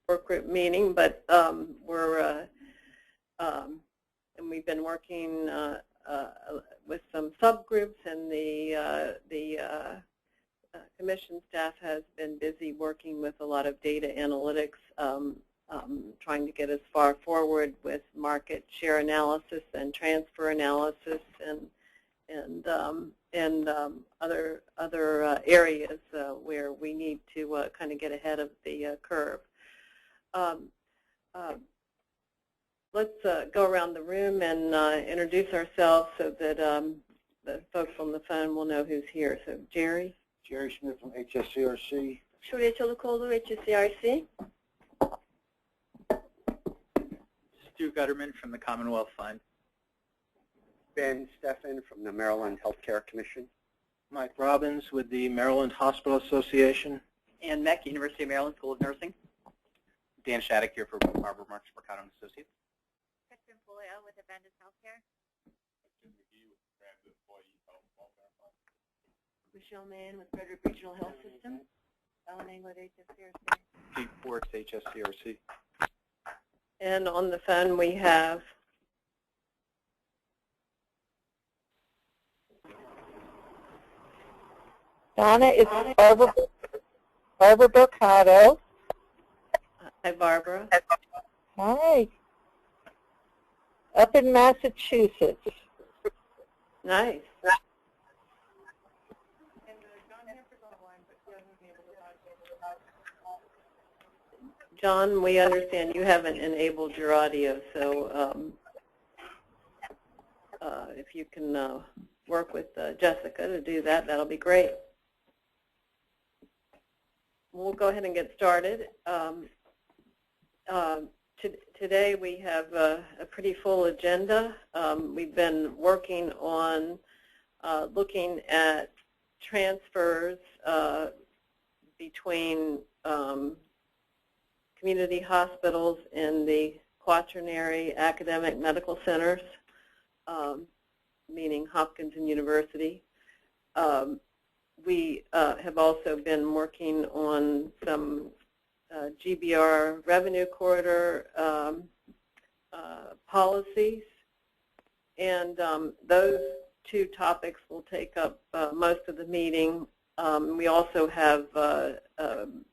work group meeting, but and we've been working with some subgroups, and the commission staff has been busy working with a lot of data analytics, trying to get as far forward with market share analysis and transfer analysis and other areas where we need to kind of get ahead of the curve. Let's go around the room and introduce ourselves so that the folks on the phone will know who's here. So, Jerry? Jerry Smith from HSCRC. Shurya Chalukolu, HSCRC. Stu Gutterman from the Commonwealth Fund. Ben Stephan from the Maryland Healthcare Commission. Mike Robbins with the Maryland Hospital Association. Ann Meck, University of Maryland School of Nursing. Dan Shattuck here for Barbara Marks, Mercado & Associates. Kristen Puleo with Aventis Healthcare. Michelle Mann with Frederick Regional Health System. Alan England, HSCRC. Pete Forks, HSCRC. And on the phone we have Donna is Barbara Boccato. Hi, Barbara. Hi. Up in Massachusetts. Nice. John, we understand you haven't enabled your audio, so if you can work with Jessica to do that, that'll be great. We'll go ahead and get started. Today we have a pretty full agenda. We've been working on looking at transfers between community hospitals and the quaternary academic medical centers, meaning Hopkins and University. We have also been working on some GBR revenue corridor policies, and those two topics will take up most of the meeting. We also have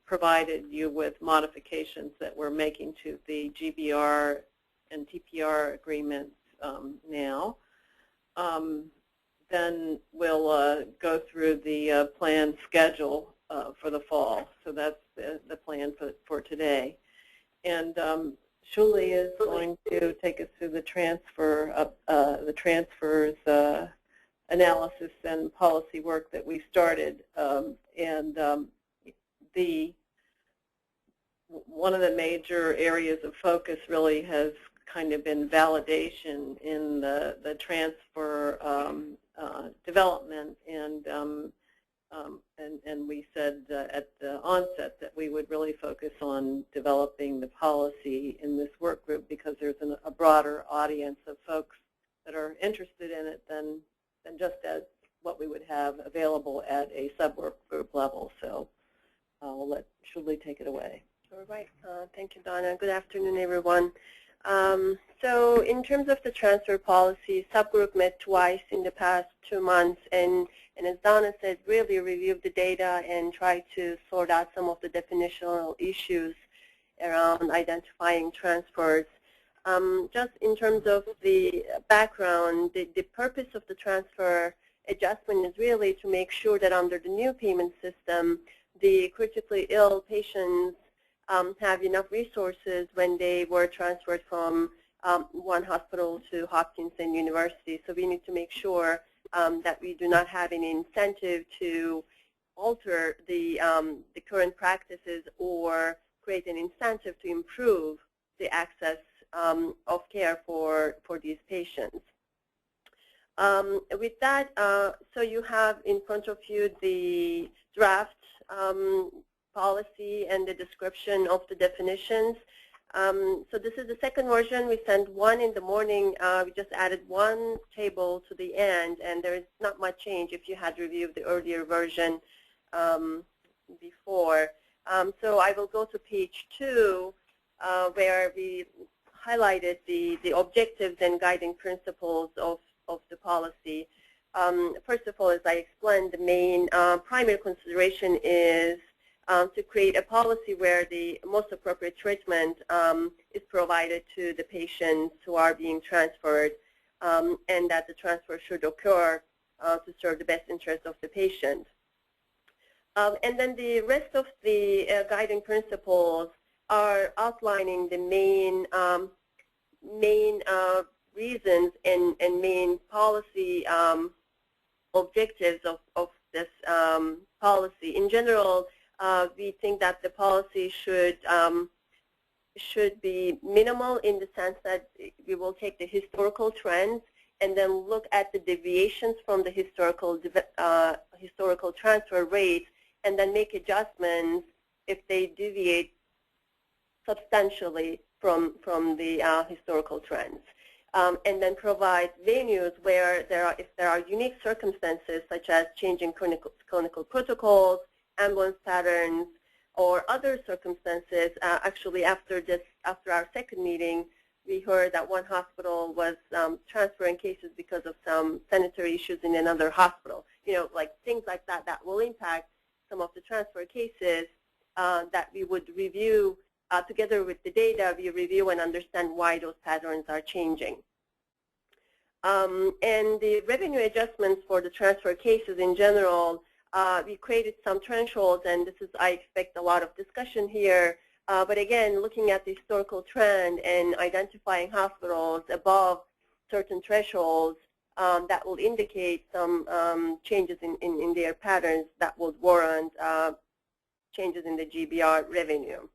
provided you with modifications that we're making to the GBR and TPR agreements now. Then we'll go through the planned schedule for the fall. So that's the plan for today. And Shuli is going to take us through the transfers analysis and policy work that we started. One of the major areas of focus really has kind of been validation in the transfer development, and we said at the onset that we would really focus on developing the policy in this work group because there's a broader audience of folks that are interested in it than just as what we would have available at a sub-work group level. So we'll let Shuli take it away. All right. Thank you, Donna. Good afternoon, everyone. So in terms of the transfer policy, subgroup met twice in the past 2 months, and as Donna said, really reviewed the data and tried to sort out some of the definitional issues around identifying transfers. Just in terms of the background, the purpose of the transfer adjustment is really to make sure that under the new payment system, the critically ill patients have enough resources when they were transferred from one hospital to Hopkins and University. So we need to make sure that we do not have any incentive to alter the current practices or create an incentive to improve the access of care for these patients. With that, so you have in front of you the draft policy and the description of the definitions. So this is the second version. We sent one in the morning. We just added one table to the end, and there is not much change if you had reviewed the earlier version before. So I will go to page 2 where we highlighted the objectives and guiding principles of the policy. First of all, as I explained, the main primary consideration is to create a policy where the most appropriate treatment is provided to the patients who are being transferred, and that the transfer should occur to serve the best interest of the patient. And then the rest of the guiding principles are outlining the main reasons and main policy objectives of this policy. In general, we think that the policy should be minimal in the sense that we will take the historical trends and then look at the deviations from the historical transfer rates, and then make adjustments if they deviate substantially from the historical trends. And then provide venues where if there are unique circumstances such as changing clinical protocols, ambulance patterns, or other circumstances. Actually, after our second meeting, we heard that one hospital was transferring cases because of some sanitary issues in another hospital. Like things like that will impact some of the transfer cases that we would review together with the data. We review and understand why those patterns are changing. And the revenue adjustments for the transfer cases in general, we created some thresholds, and this is, I expect a lot of discussion here. But again, looking at the historical trend and identifying hospitals above certain thresholds that will indicate some changes in their patterns that would warrant changes in the GBR revenue.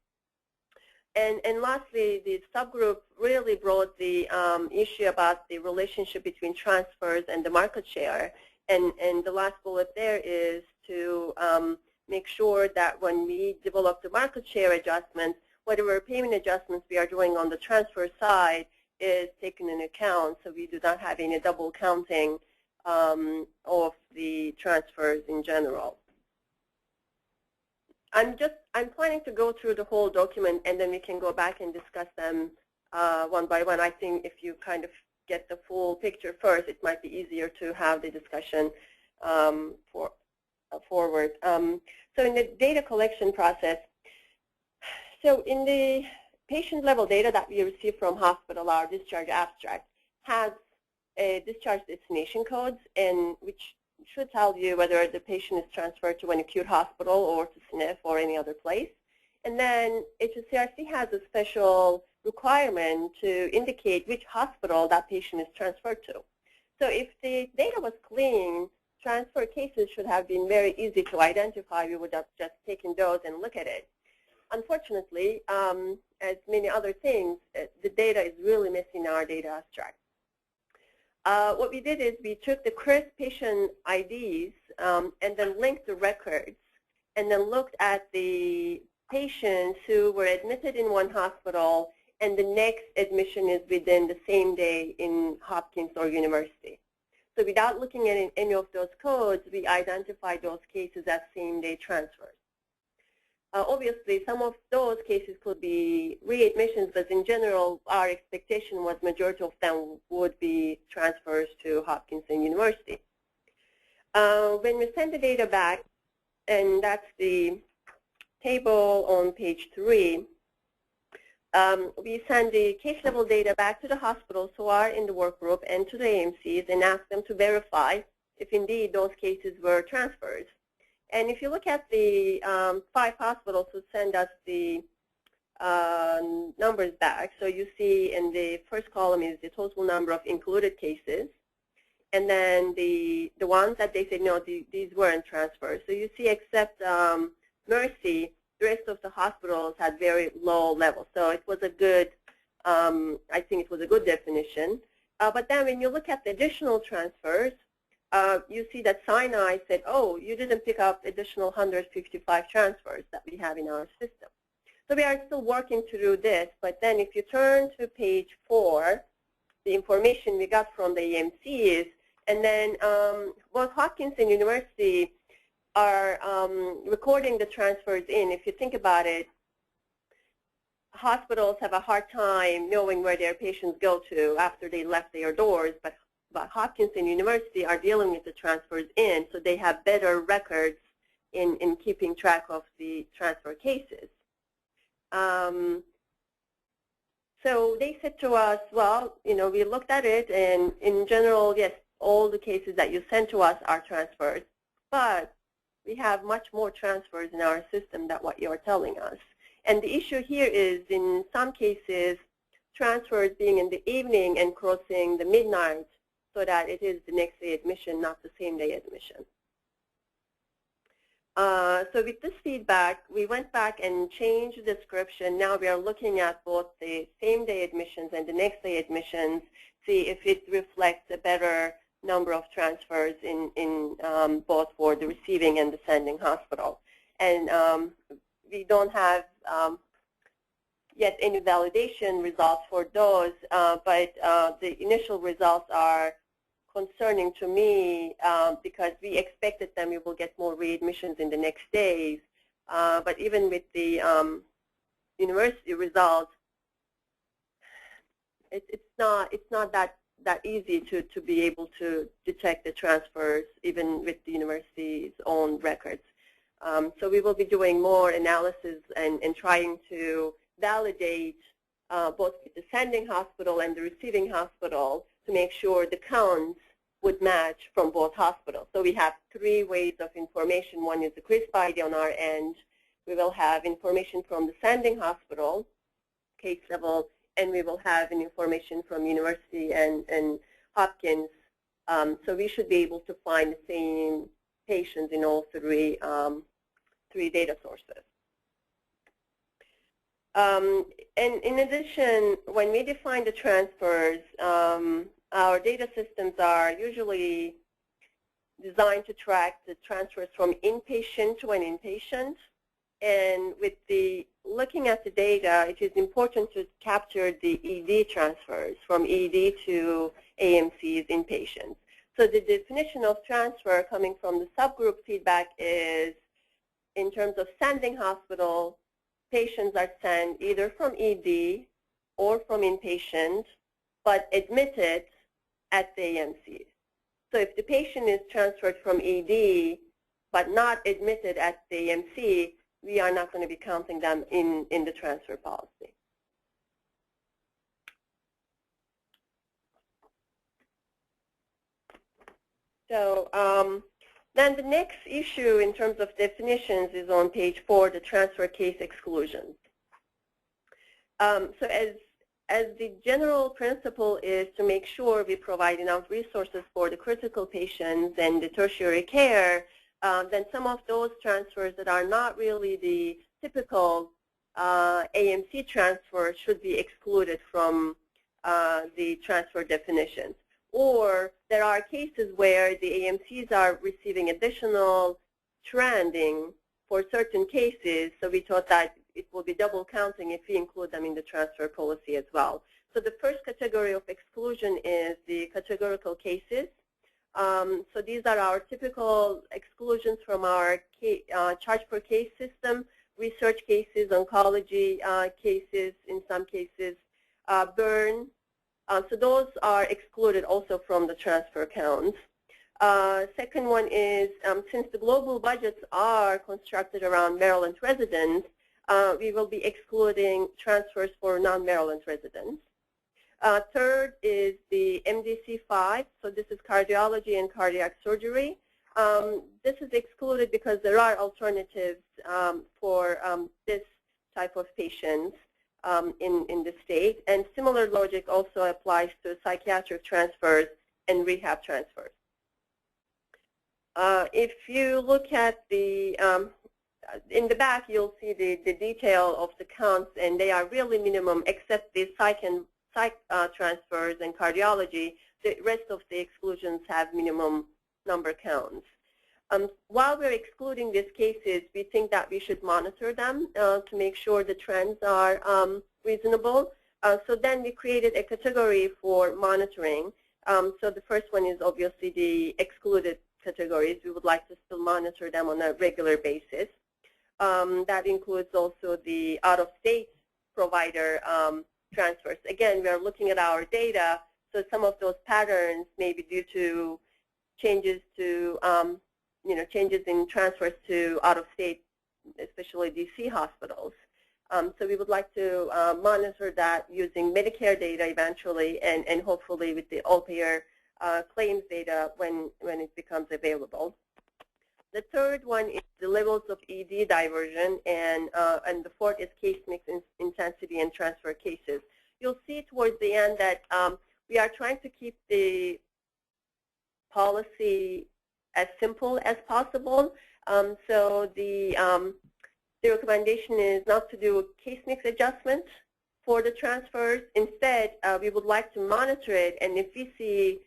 And lastly, the subgroup really brought the issue about the relationship between transfers and the market share. And the last bullet there is to make sure that when we develop the market share adjustment, whatever payment adjustments we are doing on the transfer side is taken into account, so we do not have any double counting of the transfers in general. I'm planning to go through the whole document, and then we can go back and discuss them one by one. I think if you kind of get the full picture first, it might be easier to have the discussion forward. So in the data collection process, so in the patient level data that we receive from hospital, our discharge abstract has a discharge destination codes, and which should tell you whether the patient is transferred to an acute hospital or to SNF or any other place. And then HSCRC has a special requirement to indicate which hospital that patient is transferred to. So if the data was clean, transfer cases should have been very easy to identify. We would have just taken those and look at it. Unfortunately, as many other things, the data is really missing our data abstract. What we did is we took the current patient IDs and then linked the records, and then looked at the patients who were admitted in one hospital and the next admission is within the same day in Hopkins or University. So without looking at any of those codes, we identified those cases as same-day transfers. Obviously, some of those cases could be readmissions, but in general, our expectation was majority of them would be transfers to Hopkins and University. When we send the data back, and that's the table on page 3, we send the case level data back to the hospitals who are in the work group and to the AMCs and ask them to verify if indeed those cases were transfers. And if you look at the 5 hospitals who send us the numbers back, so you see in the first column is the total number of included cases, and then the ones that they said, no, these weren't transfers. So you see except Mercy, the rest of the hospitals had very low levels. So it was a good, I think it was a good definition. But then when you look at the additional transfers, you see that Sinai said, oh, you didn't pick up additional 155 transfers that we have in our system. So we are still working through this, but then if you turn to page 4, the information we got from the EMCs, and then both Hopkins and University are recording the transfers in. If you think about it, hospitals have a hard time knowing where their patients go to after they left their doors, but Hopkins and University are dealing with the transfers in, so they have better records in keeping track of the transfer cases. So they said to us, well, we looked at it, and in general, yes, all the cases that you sent to us are transfers, but we have much more transfers in our system than what you're telling us. And the issue here is, in some cases, transfers being in the evening and crossing the midnight, so that it is the next day admission, not the same day admission. So with this feedback, we went back and changed the description. Now we are looking at both the same day admissions and the next day admissions, see if it reflects a better number of transfers in both for the receiving and the sending hospital. And we don't have yet any validation results for those, but the initial results are concerning to me because we expected that we will get more readmissions in the next days. But even with the university results, it's not that easy to be able to detect the transfers even with the university's own records. So we will be doing more analysis and trying to validate both the sending hospital and the receiving hospital to make sure the counts would match from both hospitals. So we have 3 ways of information. One is the CRISP ID on our end. We will have information from the sending hospital, case level, and we will have information from University and Hopkins. So we should be able to find the same patients in all three data sources. And in addition, when we define the transfers, our data systems are usually designed to track the transfers from inpatient to an inpatient. And with looking at the data, it is important to capture the ED transfers from ED to AMC's inpatients. So the definition of transfer coming from the subgroup feedback is, in terms of sending hospital, patients are sent either from ED or from inpatient, but admitted at the AMC. So if the patient is transferred from ED, but not admitted at the AMC, we are not going to be counting them in the transfer policy. So then the next issue in terms of definitions is on page 4, the transfer case exclusions. So as the general principle is to make sure we provide enough resources for the critical patients and the tertiary care, then some of those transfers that are not really the typical AMC transfer should be excluded from the transfer definitions. Or there are cases where the AMCs are receiving additional trending for certain cases, so we thought that it will be double counting if we include them in the transfer policy as well. So the first category of exclusion is the categorical cases. So these are our typical exclusions from our charge per case system, research cases, oncology cases, in some cases, burn. So those are excluded also from the transfer counts. Second one is, since the global budgets are constructed around Maryland residents, we will be excluding transfers for non-Maryland residents. Third is the MDC-5, so this is cardiology and cardiac surgery. This is excluded because there are alternatives for this type of patients in the state, and similar logic also applies to psychiatric transfers and rehab transfers. If you look at the in the back, you'll see the detail of the counts, and they are really minimum, except the psych transfers and cardiology. The rest of the exclusions have minimum number counts. While we're excluding these cases, we think that we should monitor them to make sure the trends are reasonable. So then we created a category for monitoring. So the first one is obviously the excluded categories. We would like to still monitor them on a regular basis. That includes also the out-of-state provider transfers. Again, we are looking at our data, so some of those patterns may be due to changes to, changes in transfers to out-of-state, especially DC hospitals. So we would like to monitor that using Medicare data eventually, and hopefully with the all-payer claims data when it becomes available. The third one is the levels of ED diversion, and the fourth is case mix intensity and transfer cases. You'll see towards the end that we are trying to keep the policy as simple as possible. So the recommendation is not to do a case mix adjustment for the transfers. Instead, we would like to monitor it, and if we see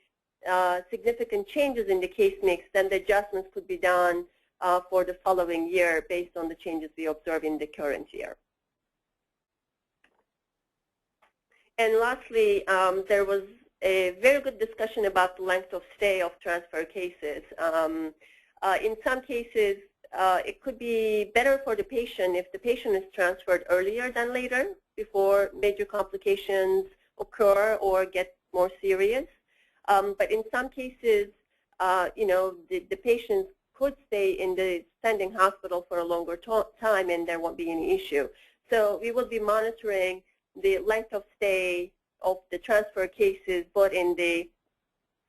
significant changes in the case mix, then the adjustments could be done for the following year based on the changes we observe in the current year. And lastly, there was a very good discussion about the length of stay of transfer cases. In some cases, it could be better for the patient if the patient is transferred earlier than later, before major complications occur or get more serious. But in some cases, the patients could stay in the standing hospital for a longer time and there won't be any issue. So we will be monitoring the length of stay of the transfer cases both in the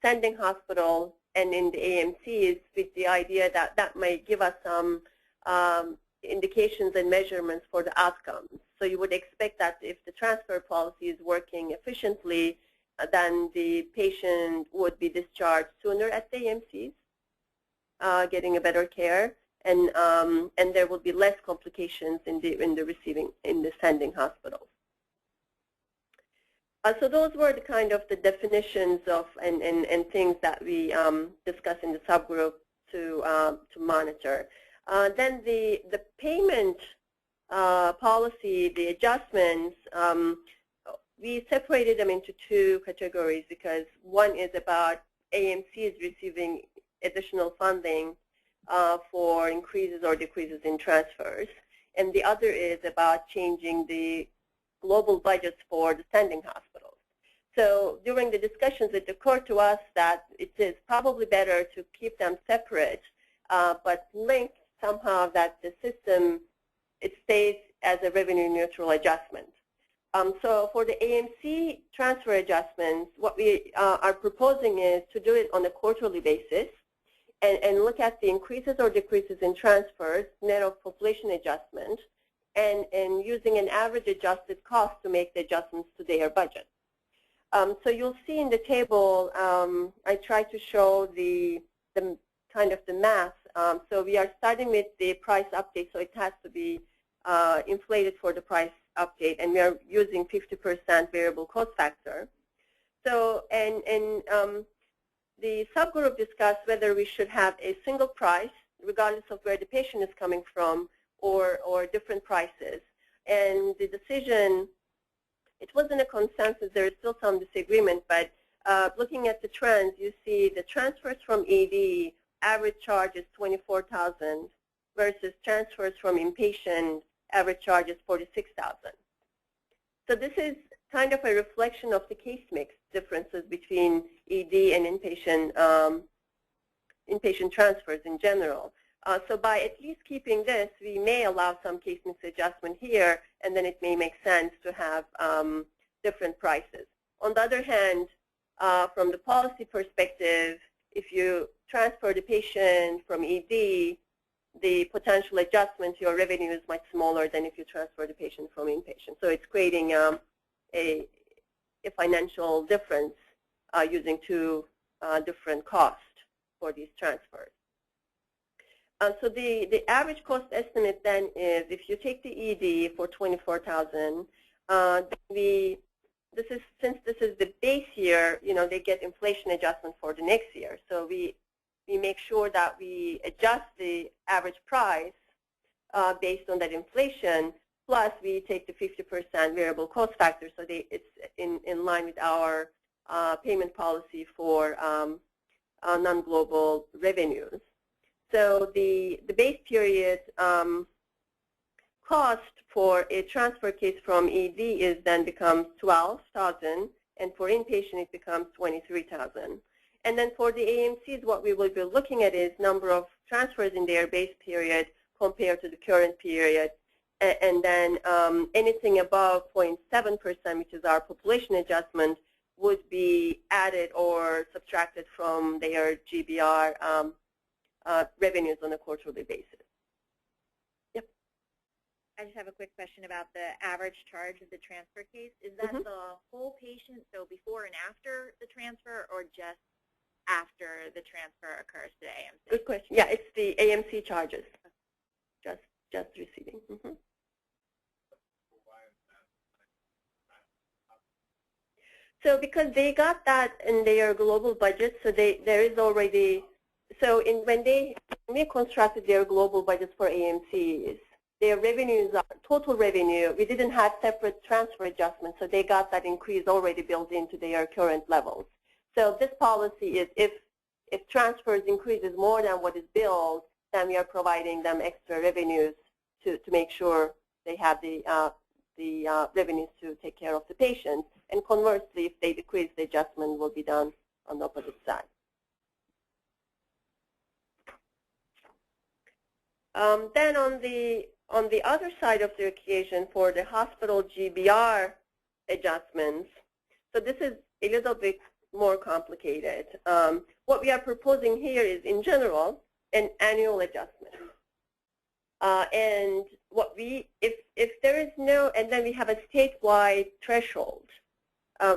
standing hospital and in the AMCs, with the idea that that might give us some indications and measurements for the outcomes. So you would expect that if the transfer policy is working efficiently, then the patient would be discharged sooner at the AMCs, getting a better care, and there will be less complications in the sending hospitals. So those were the kind of the definitions of and things that we discuss in the subgroup to monitor. Then the payment policy, the adjustments, we separated them into two categories because one is about AMCs receiving additional funding for increases or decreases in transfers, and the other is about changing the global budgets for the sending hospitals. So during the discussions, it occurred to us that it is probably better to keep them separate, but link somehow that the system, it stays as a revenue neutral adjustment. So for the AMC transfer adjustments, what we are proposing is to do it on a quarterly basis and look at the increases or decreases in transfers, net of population adjustment, and using an average adjusted cost to make the adjustments to their budget. So you'll see in the table, I try to show the kind of the math. So we are starting with the price update, so it has to be inflated for the price update, and we are using 50% variable cost factor. So, and the subgroup discussed whether we should have a single price, regardless of where the patient is coming from, or different prices. And the decision, it wasn't a consensus, there is still some disagreement, but looking at the trends, you see the transfers from ED, average charge is $24,000 versus transfers from inpatient, average charge is $46,000. So this is kind of a reflection of the case mix differences between ED and inpatient transfers in general. So by at least keeping this, we may allow some case mix adjustment here, and then it may make sense to have different prices. On the other hand, from the policy perspective, if you transfer the patient from ED, the potential adjustment to your revenue is much smaller than if you transfer the patient from inpatient. So it's creating a financial difference using two different costs for these transfers. So the average cost estimate then is, if you take the ED for $24,000, since this is the base year, they get inflation adjustment for the next year. So we make sure that we adjust the average price based on that inflation, plus we take the 50% variable cost factor, so it's in line with our payment policy for non-global revenues. So the base period cost for a transfer case from ED is then becomes $12,000, and for inpatient it becomes $23,000. And then for the AMCs, what we will be looking at is number of transfers in their base period compared to the current period, and then anything above 0.7%, which is our population adjustment, would be added or subtracted from their GBR revenues on a quarterly basis. Yep. I just have a quick question about the average charge of the transfer case. Is that the whole patient, so before and after the transfer, or just after the transfer occurs to the AMC? Good question. Yeah, it's the AMC charges, just receiving. So because they got that in their global budget, so there is already, so when they constructed their global budgets for AMCs, their revenues are total revenue. We didn't have separate transfer adjustments, so they got that increase already built into their current levels. So this policy is if transfers increases more than what is billed, then we are providing them extra revenues to make sure they have the revenues to take care of the patients. And conversely, if they decrease, the adjustment will be done on the opposite side. Then on the other side of the equation for the hospital GBR adjustments, so this is a little bit more complicated. What we are proposing here is, in general, an annual adjustment. And what if there is no, and then we have a statewide threshold,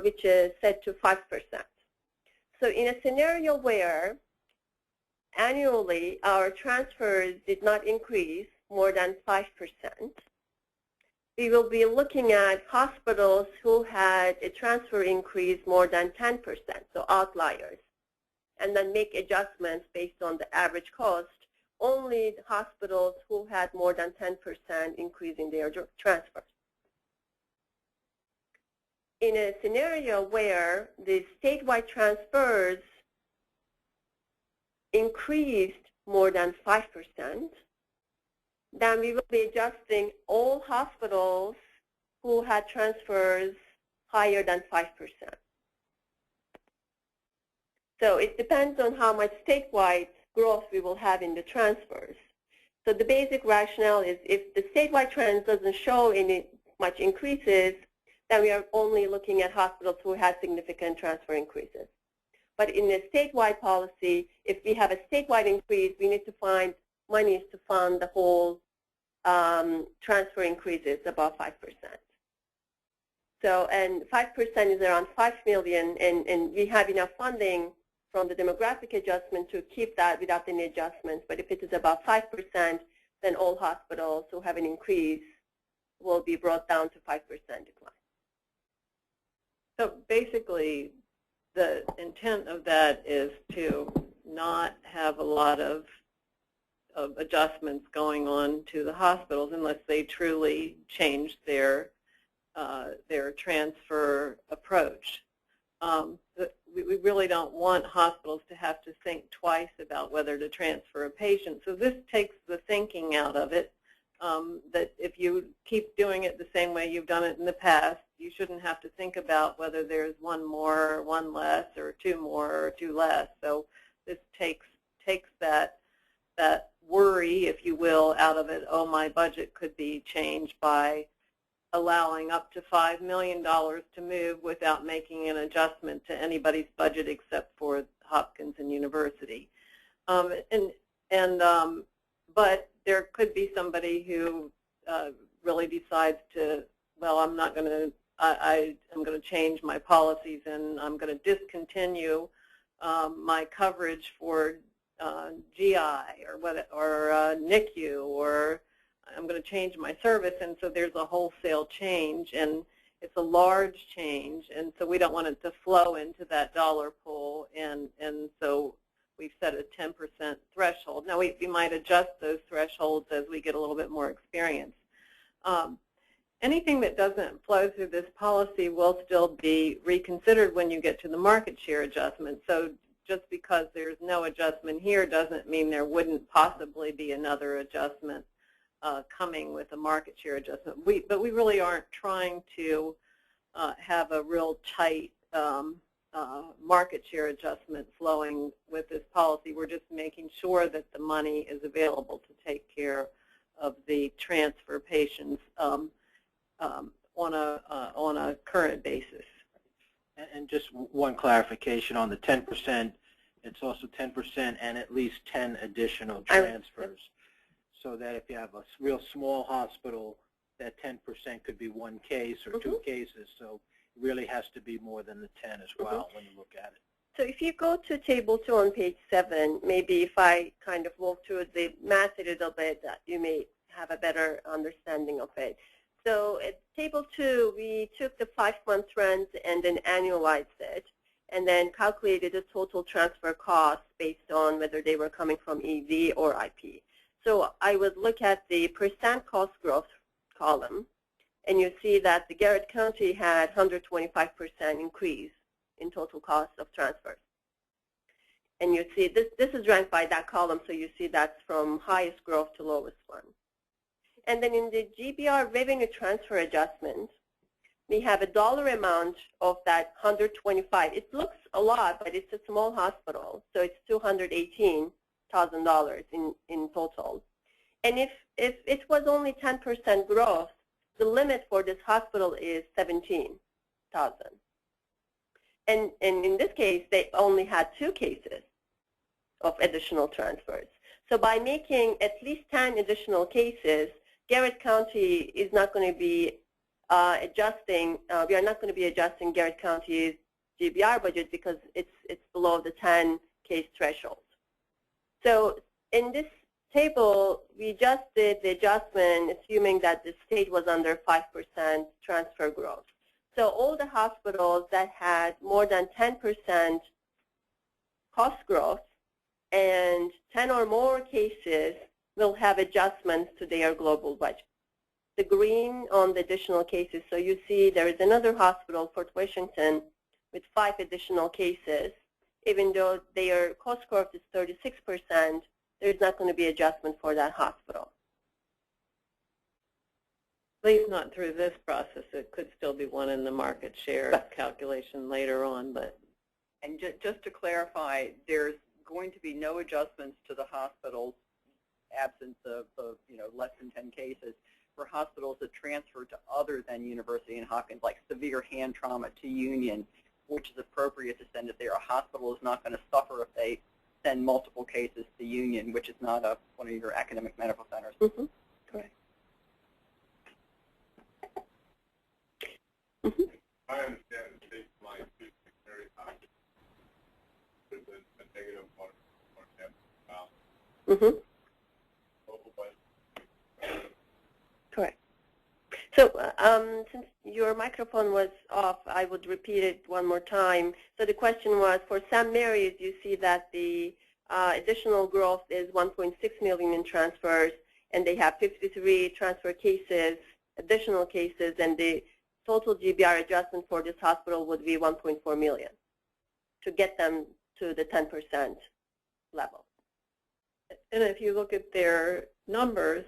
which is set to 5%. So in a scenario where annually our transfers did not increase more than 5%, we will be looking at hospitals who had a transfer increase more than 10%, so outliers, and then make adjustments based on the average cost. Only the hospitals who had more than 10% increase in their transfers. In a scenario where the statewide transfers increased more than 5%, then we will be adjusting all hospitals who had transfers higher than 5%. So it depends on how much statewide growth we will have in the transfers. So the basic rationale is if the statewide trend doesn't show any much increases, then we are only looking at hospitals who had significant transfer increases. But in a statewide policy, if we have a statewide increase, we need to find monies to fund the whole transfer increases above 5%. So, and 5% is around $5 million, and we have enough funding from the demographic adjustment to keep that without any adjustments. But if it is about 5%, then all hospitals who have an increase will be brought down to 5% decline. So basically, the intent of that is to not have a lot of adjustments going on to the hospitals unless they truly change their transfer approach. We really don't want hospitals to have to think twice about whether to transfer a patient. So this takes the thinking out of it, that if you keep doing it the same way you've done it in the past, you shouldn't have to think about whether there's one more, one less, or two more, or two less. So this takes that worry, if you will, out of it. Oh, my budget could be changed by allowing up to $5 million to move without making an adjustment to anybody's budget except for Hopkins and University. But there could be somebody who really decides to, well, I'm not going to, I'm going to change my policies and I'm going to discontinue my coverage for GI or NICU, or I'm going to change my service, and so there's a wholesale change, and it's a large change, and so we don't want it to flow into that dollar pool, and so we've set a 10% threshold. Now, we might adjust those thresholds as we get a little bit more experience. Anything that doesn't flow through this policy will still be reconsidered when you get to the market share adjustment. So just because there's no adjustment here doesn't mean there wouldn't possibly be another adjustment coming with a market share adjustment. But we really aren't trying to have a real tight market share adjustment flowing with this policy. We're just making sure that the money is available to take care of the transfer patients on a current basis. And just one clarification on the 10%, it's also 10% and at least 10 additional transfers. So that if you have a real small hospital, that 10% could be one case or two cases. So it really has to be more than the 10 as well when you look at it. So if you go to Table 2 on page 7, maybe if I kind of walk through the math a little bit, you may have a better understanding of it. So at Table 2, we took the 5-month trends and then annualized it, and then calculated the total transfer costs based on whether they were coming from ED or IP. So I would look at the percent cost growth column, and you see that the Garrett County had 125% increase in total cost of transfers. And you see this is ranked by that column, so you see that's from highest growth to lowest one. And then in the Gbr Revenue Transfer Adjustment, we have a dollar amount of that 125. It looks a lot, but it's a small hospital, so it's $218,000 in total. And if it was only 10% growth, the limit for this hospital is $17,000. And in this case, they only had 2 cases of additional transfers. So by making at least 10 additional cases, Garrett County is not going to be adjusting. We are not going to be adjusting Garrett County's GBR budget because it's below the 10 case threshold. So in this table, we just did the adjustment assuming that the state was under 5% transfer growth. So all the hospitals that had more than 10% cost growth and 10 or more cases will have adjustments to their global budget. The green on the additional cases, so you see there is another hospital, Fort Washington, with 5 additional cases. Even though their cost growth is 36%, there's not going to be adjustment for that hospital. At least not through this process. It could still be one in the market share calculation later on. But And just to clarify, there's going to be no adjustments to the hospitals absence of less than 10 cases for hospitals that transfer to other than University and Hopkins, like severe hand trauma to Union, which is appropriate to send it there. A hospital is not going to suffer if they send multiple cases to Union, which is not one of your academic medical centers. Correct. I understand the state line is very high. There's a negative 1.5. Correct. So since your microphone was off, I would repeat it one more time. So the question was, for St. Mary's, you see that the additional growth is 1.6 million in transfers, and they have 53 transfer cases, additional cases, and the total GBR adjustment for this hospital would be 1.4 million to get them to the 10% level. And if you look at their numbers,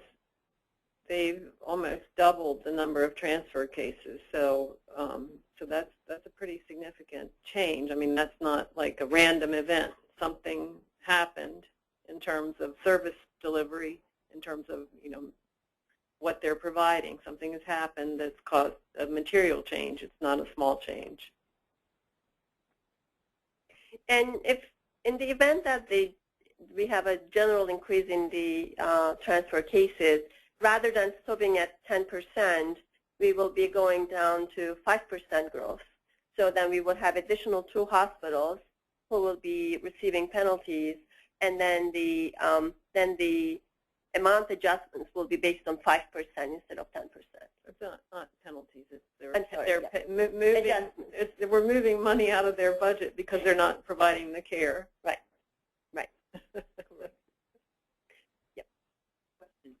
they've almost doubled the number of transfer cases. So so that's a pretty significant change. I mean, that's not like a random event. Something happened in terms of service delivery, in terms of what they're providing. Something has happened that's caused a material change. It's not a small change. And if in the event that we have a general increase in the transfer cases, rather than stopping at 10%, we will be going down to 5% growth. So then we will have additional 2 hospitals who will be receiving penalties, and then the amount adjustments will be based on 5% instead of 10%. It's not penalties. We're moving money out of their budget because they're not providing the care. Right. Right. Yep.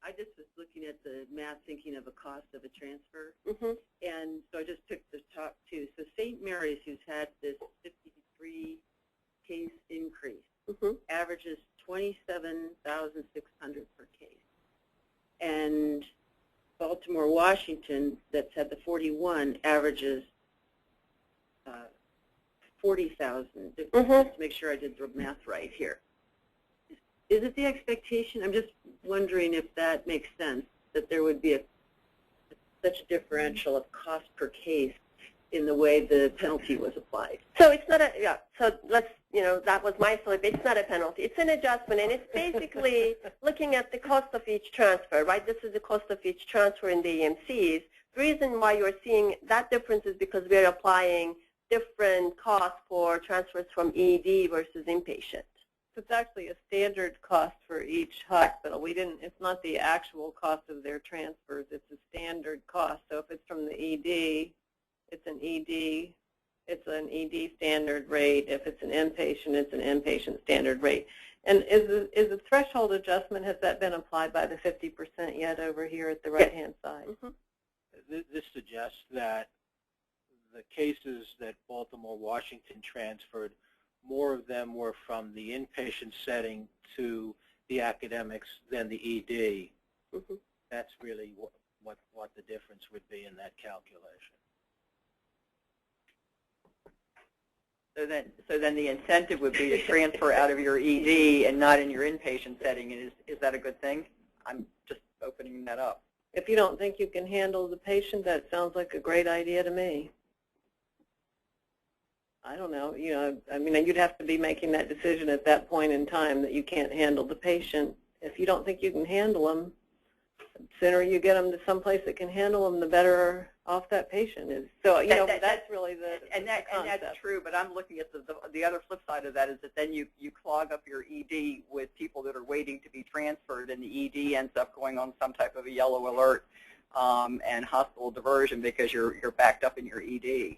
I just was looking at the math, thinking of a cost of a transfer, and so I just took the top 2. So St. Mary's, who's had this 53 case increase, averages $27,600 per case. and Baltimore, Washington, that's had the 41, averages 40,000. Just to make sure I did the math right here. Is it the expectation? I'm just wondering if that makes sense, that there would be such a differential of cost per case in the way the penalty was applied. So it's not a, yeah, so let's, that was my slip. It's not a penalty. It's an adjustment, and it's basically looking at the cost of each transfer, right? This is the cost of each transfer in the EMCs. The reason why you're seeing that difference is because we're applying different costs for transfers from ED versus inpatient. So it's actually a standard cost for each hospital. It's not the actual cost of their transfers. It's a standard cost. So if it's from the ED, it's an ED standard rate. If it's an inpatient, it's an inpatient standard rate. And is the threshold adjustment, has that been applied by the 50% yet over here at the right-hand side? This suggests that the cases that Baltimore, Washington transferred, more of them were from the inpatient setting to the academics than the ED. That's really what the difference would be in that calculation. So then the incentive would be to transfer out of your ED and not in your inpatient setting. And is that a good thing? I'm just opening that up. If you don't think you can handle the patient, that sounds like a great idea to me. I don't know. I mean, you'd have to be making that decision at that point in time that you can't handle the patient. If you don't think you can handle them, the sooner you get them to someplace that can handle them, the better off that patient is. So, that's really the concept. And that's true, but I'm looking at the other flip side of that is that then you clog up your ED with people that are waiting to be transferred, and the ED ends up going on some type of a yellow alert and hospital diversion because you're backed up in your ED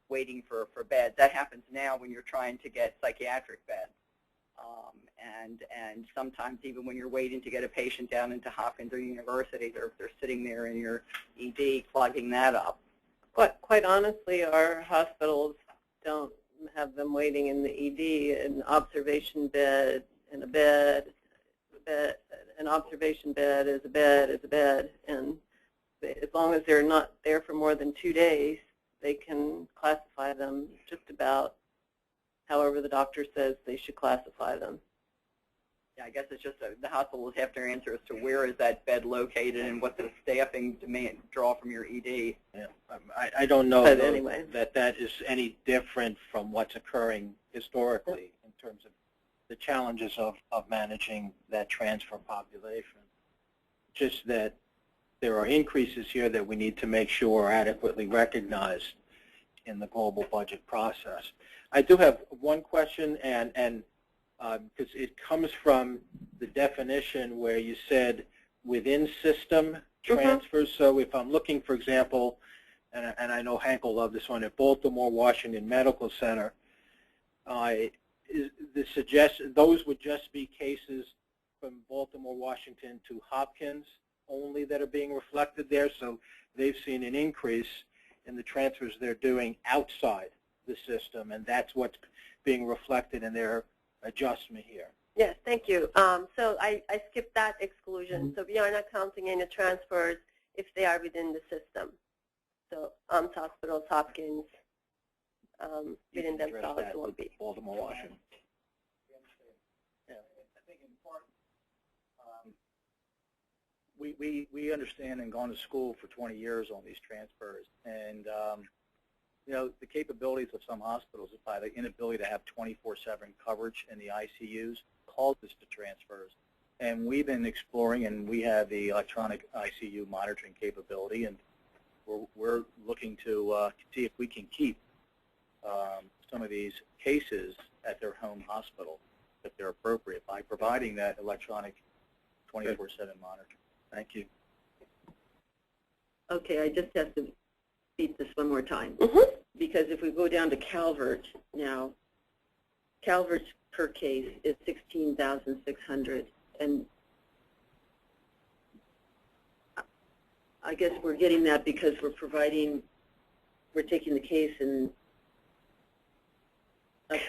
waiting for beds. That happens now when you're trying to get psychiatric beds. And sometimes even when you're waiting to get a patient down into Hopkins or University, they're sitting there in your ED clogging that up. Quite honestly, our hospitals don't have them waiting in the ED, an observation bed, and a bed, an observation bed is a bed, and as long as they're not there for more than 2 days, they can classify them just about however the doctor says they should classify them. Yeah, I guess it's just the hospitals have to answer as to where is that bed located and what the staffing demand draw from your ED. Yeah, I don't know anyway, that is any different from what's occurring historically in terms of the challenges of managing that transfer population. Just that there are increases here that we need to make sure are adequately recognized in the global budget process. I do have one question, and because it comes from the definition where you said within system transfers. So if I'm looking, for example, and I know Hank will love this one, at Baltimore, Washington Medical Center, the suggestion those would just be cases from Baltimore, Washington to Hopkins only that are being reflected there. So they've seen an increase in the transfers they're doing outside the system, and that's what's being reflected in their adjustment here. Yes, thank you. So I skipped that exclusion. So we are not counting any transfers if they are within the system. So hospitals, Hopkins, within themselves won't be. Baltimore, Washington. Yeah, I think in part we understand and gone to school for 20 years on these transfers, and the capabilities of some hospitals by the inability to have 24/7 coverage in the ICUs causes to transfers. And we've been exploring, and we have the electronic ICU monitoring capability, and we're looking to see if we can keep some of these cases at their home hospital if they're appropriate by providing that electronic 24/7 monitoring. Thank you. Okay, I just have to beat this one more time. Because if we go down to Calvert now, Calvert per case is $16,600, and I guess we're getting that because we're taking the case and if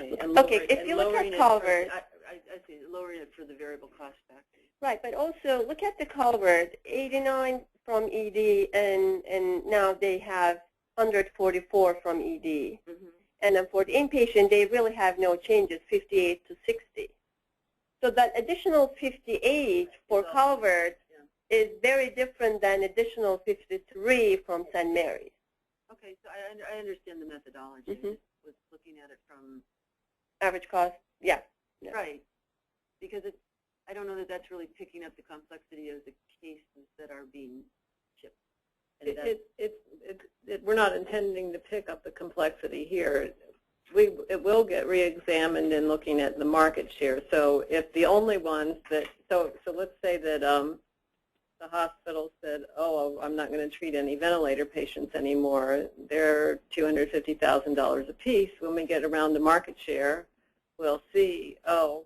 you look at Calvert, I see, lowering it for the variable cost factor. Right, but also look at the culvert, 89 from ED, and now they have 144 from ED. And then for the inpatient, they really have no changes, 58 to 60. So that additional 58 for culvert is very different than additional 53 from St. Mary's. Okay, so I understand the methodology. I just was looking at it from Average cost, yeah. Right, because I don't know that that's really picking up the complexity of the cases that are being shipped. We're not intending to pick up the complexity here. It will get re-examined in looking at the market share. So if the only ones that, so let's say that the hospital said, oh, I'm not going to treat any ventilator patients anymore. They're $250,000 a piece. When we get around to market share, we'll see, oh,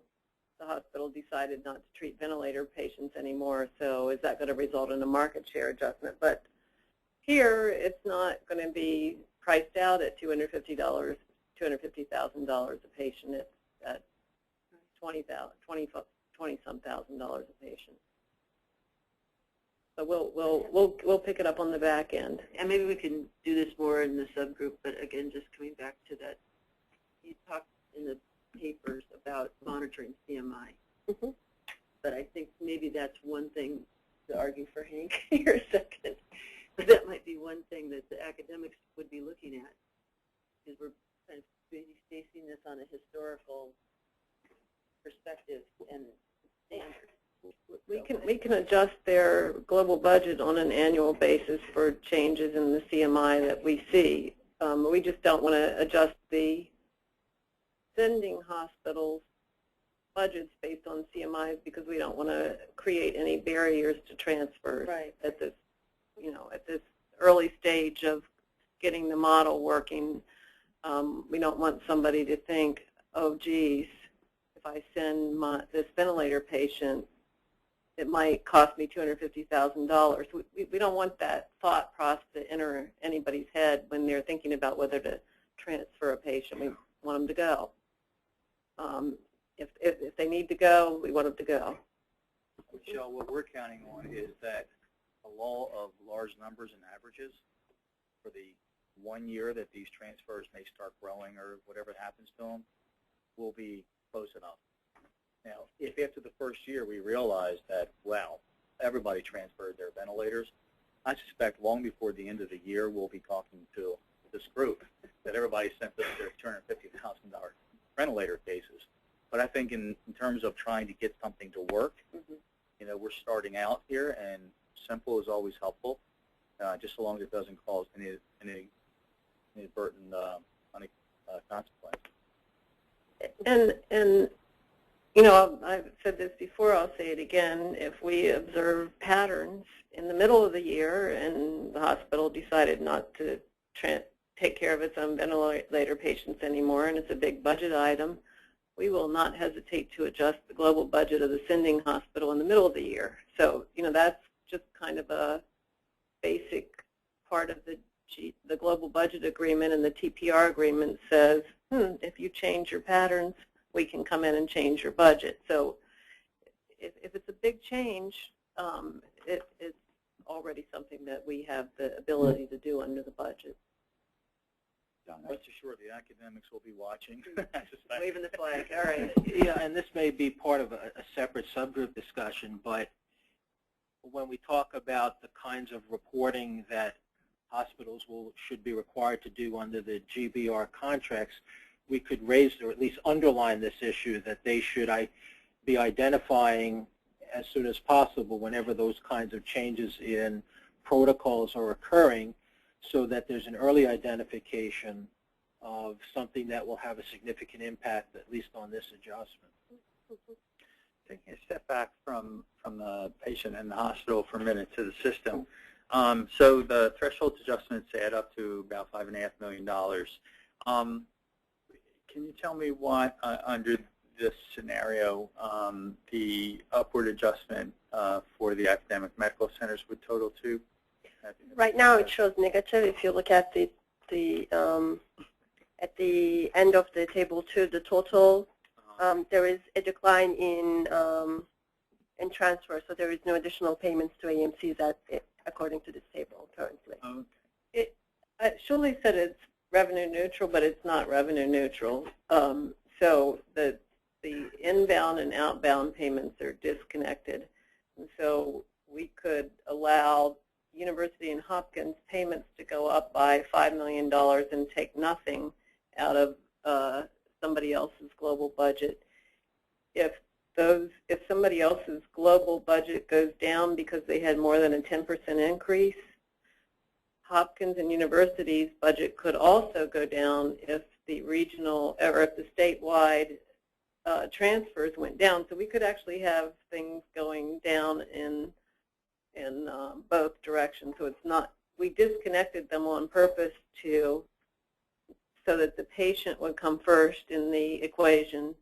the hospital decided not to treat ventilator patients anymore, so is that going to result in a market share adjustment? But here, it's not going to be priced out at $250,000 a patient. It's at $20-some thousand a patient. So we'll pick it up on the back end. And maybe we can do this more in the subgroup, but again, just coming back to that, you talked in the papers about monitoring CMI. But I think maybe that's one thing to argue for Hank here a second. But that might be one thing that the academics would be looking at, because we're kind of basing this on a historical perspective and standard. We can adjust their global budget on an annual basis for changes in the CMI that we see. We just don't want to adjust the sending hospitals budgets based on CMIs because we don't want to create any barriers to transfers at this, at this early stage of getting the model working. We don't want somebody to think, oh, geez, if I send this ventilator patient, it might cost me $250,000. We don't want that thought process to enter anybody's head when they're thinking about whether to transfer a patient. We want them to go. If they need to go, we want them to go. Michelle, what we're counting on is that the law of large numbers and averages for the 1 year that these transfers may start growing or whatever happens to them will be close enough. Now, if after the first year we realize that, wow, everybody transferred their ventilators, I suspect long before the end of the year we'll be talking to this group that everybody sent us their $250,000 ventilator cases. But I think in terms of trying to get something to work, we're starting out here, and simple is always helpful, just so long as it doesn't cause any inadvertent consequence. And I've said this before, I'll say it again, if we observe patterns in the middle of the year and the hospital decided not to take care of its own ventilator patients anymore and it's a big budget item, we will not hesitate to adjust the global budget of the sending hospital in the middle of the year. So, that's just kind of a basic part of the global budget agreement, and the TPR agreement says, if you change your patterns, we can come in and change your budget. So if it's a big change, it's already something that we have the ability to do under the budget. Rest assured, the academics will be watching. Waving the flag. All right. Yeah, and this may be part of a separate subgroup discussion, but when we talk about the kinds of reporting that hospitals should be required to do under the GBR contracts, we could raise or at least underline this issue that they should be identifying as soon as possible whenever those kinds of changes in protocols are occurring, so that there's an early identification of something that will have a significant impact, at least on this adjustment. Taking a step back from the patient and the hospital for a minute to the system. So the threshold adjustments add up to about $5.5 million. Can you tell me what, under this scenario, the upward adjustment for the academic medical centers would total to? Right now it shows negative. If you look at at the end of the table 2, the total there is a decline in transfer, so there is no additional payments to AMCs according to this table currently. Shuli said it's revenue neutral, but it's not revenue neutral. So the inbound and outbound payments are disconnected. And so we could allow University and Hopkins payments to go up by $5 million and take nothing out of somebody else's global budget. If somebody else's global budget goes down because they had more than a 10% increase, Hopkins and University's budget could also go down if the regional or if the statewide transfers went down. So we could actually have things going down in both directions. So it's not, we disconnected them on purpose so that the patient would come first in the equation,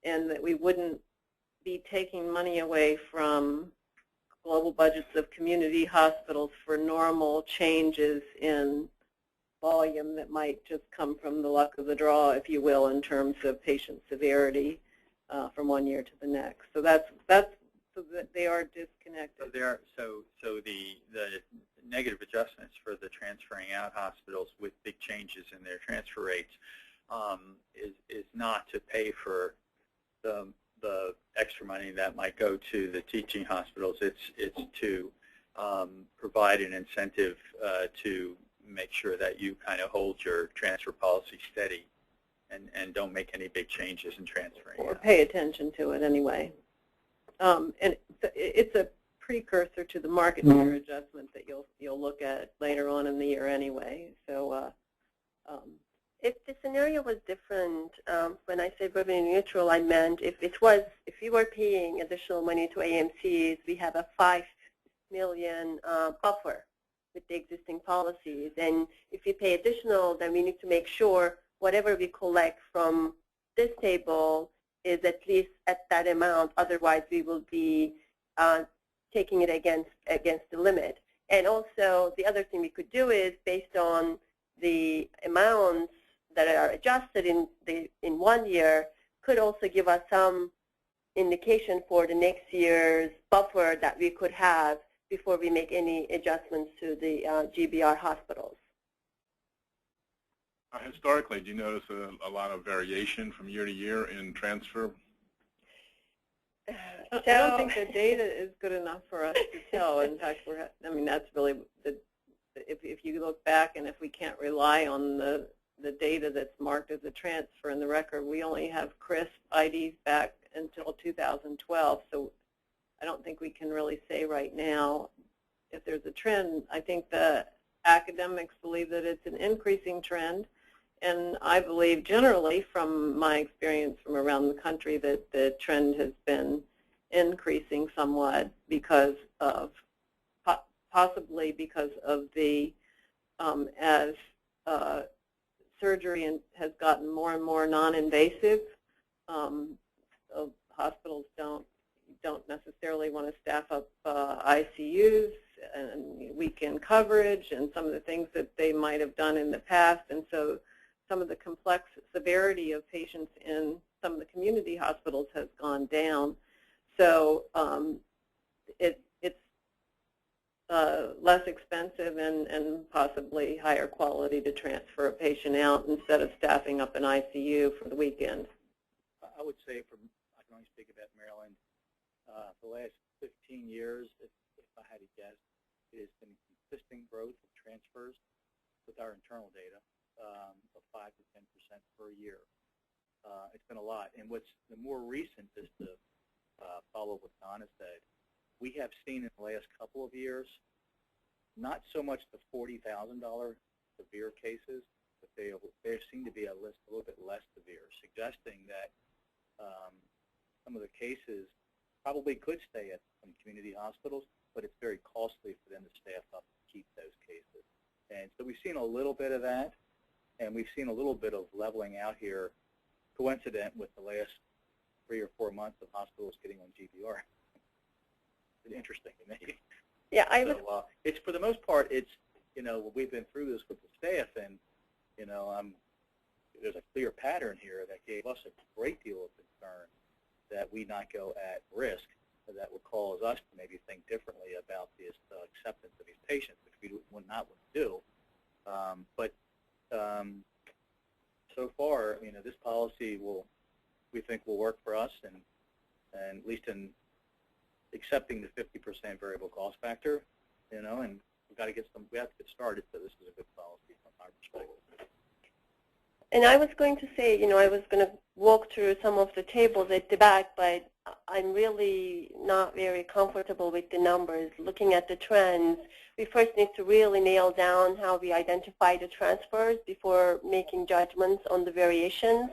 and that we wouldn't be taking money away from global budgets of community hospitals for normal changes in volume that might just come from the luck of the draw, if you will, in terms of patient severity from one year to the next. So that's so that they are disconnected. So the negative adjustments for the transferring out hospitals with big changes in their transfer rates is not to pay for the extra money that might go to the teaching hospitals. It's to provide an incentive to make sure that you kind of hold your transfer policy steady and don't make any big changes in transferring. Or pay attention to it anyway. And it's a precursor to the market share adjustment that you'll look at later on in the year anyway. So if the scenario was different, when I say revenue neutral, I meant if you were paying additional money to AMCs, we have a $5 million buffer with the existing policies. And if you pay additional, then we need to make sure whatever we collect from this table is at least at that amount. Otherwise, we will be taking it against the limit. And also, the other thing we could do is, based on the amounts that are adjusted in 1 year, could also give us some indication for the next year's buffer that we could have before we make any adjustments to the GBR hospitals. Historically, do you notice a lot of variation from year to year in transfer? I don't think the data is good enough for us to tell. In fact, that's really if you look back, and if we can't rely on the data that's marked as a transfer in the record, we only have crisp IDs back until 2012. So I don't think we can really say right now if there's a trend. I think the academics believe that it's an increasing trend, and I believe generally from my experience from around the country that the trend has been increasing somewhat because of, possibly because of the, as surgery has gotten more and more non-invasive, so hospitals don't necessarily want to staff up ICUs and weekend coverage and some of the things that they might have done in the past, and so some of the complex severity of patients in some of the community hospitals has gone down. So it's less expensive and possibly higher quality to transfer a patient out instead of staffing up an ICU for the weekend. I would say, I can only speak about Maryland, the last 15 years, if I had to guess, it has been consistent growth of transfers with our internal data of 5 to 10% per year. It's been a lot. And what's the more recent, is to follow what Donna said, we have seen in the last couple of years, not so much the $40,000 severe cases, but they seem to be a little bit less severe, suggesting that some of the cases probably could stay at some community hospitals, but it's very costly for them to staff up to keep those cases. And so we've seen a little bit of that, and we've seen a little bit of leveling out here, coincident with the last 3 or 4 months of hospitals getting on GBR. It's interesting to me. Yeah, it's, for the most part, it's, we've been through this with the staff, and, there's a clear pattern here that gave us a great deal of concern that we not go at risk that would cause us to maybe think differently about this acceptance of these patients, which we would not want to do. So far, this policy we think will work for us, and at least in accepting the 50% variable cost factor, and we have to get started. So this is a good policy from our perspective. And I was going to say, I was going to walk through some of the tables at the back, but I'm really not very comfortable with the numbers. Looking at the trends, we first need to really nail down how we identify the transfers before making judgments on the variations.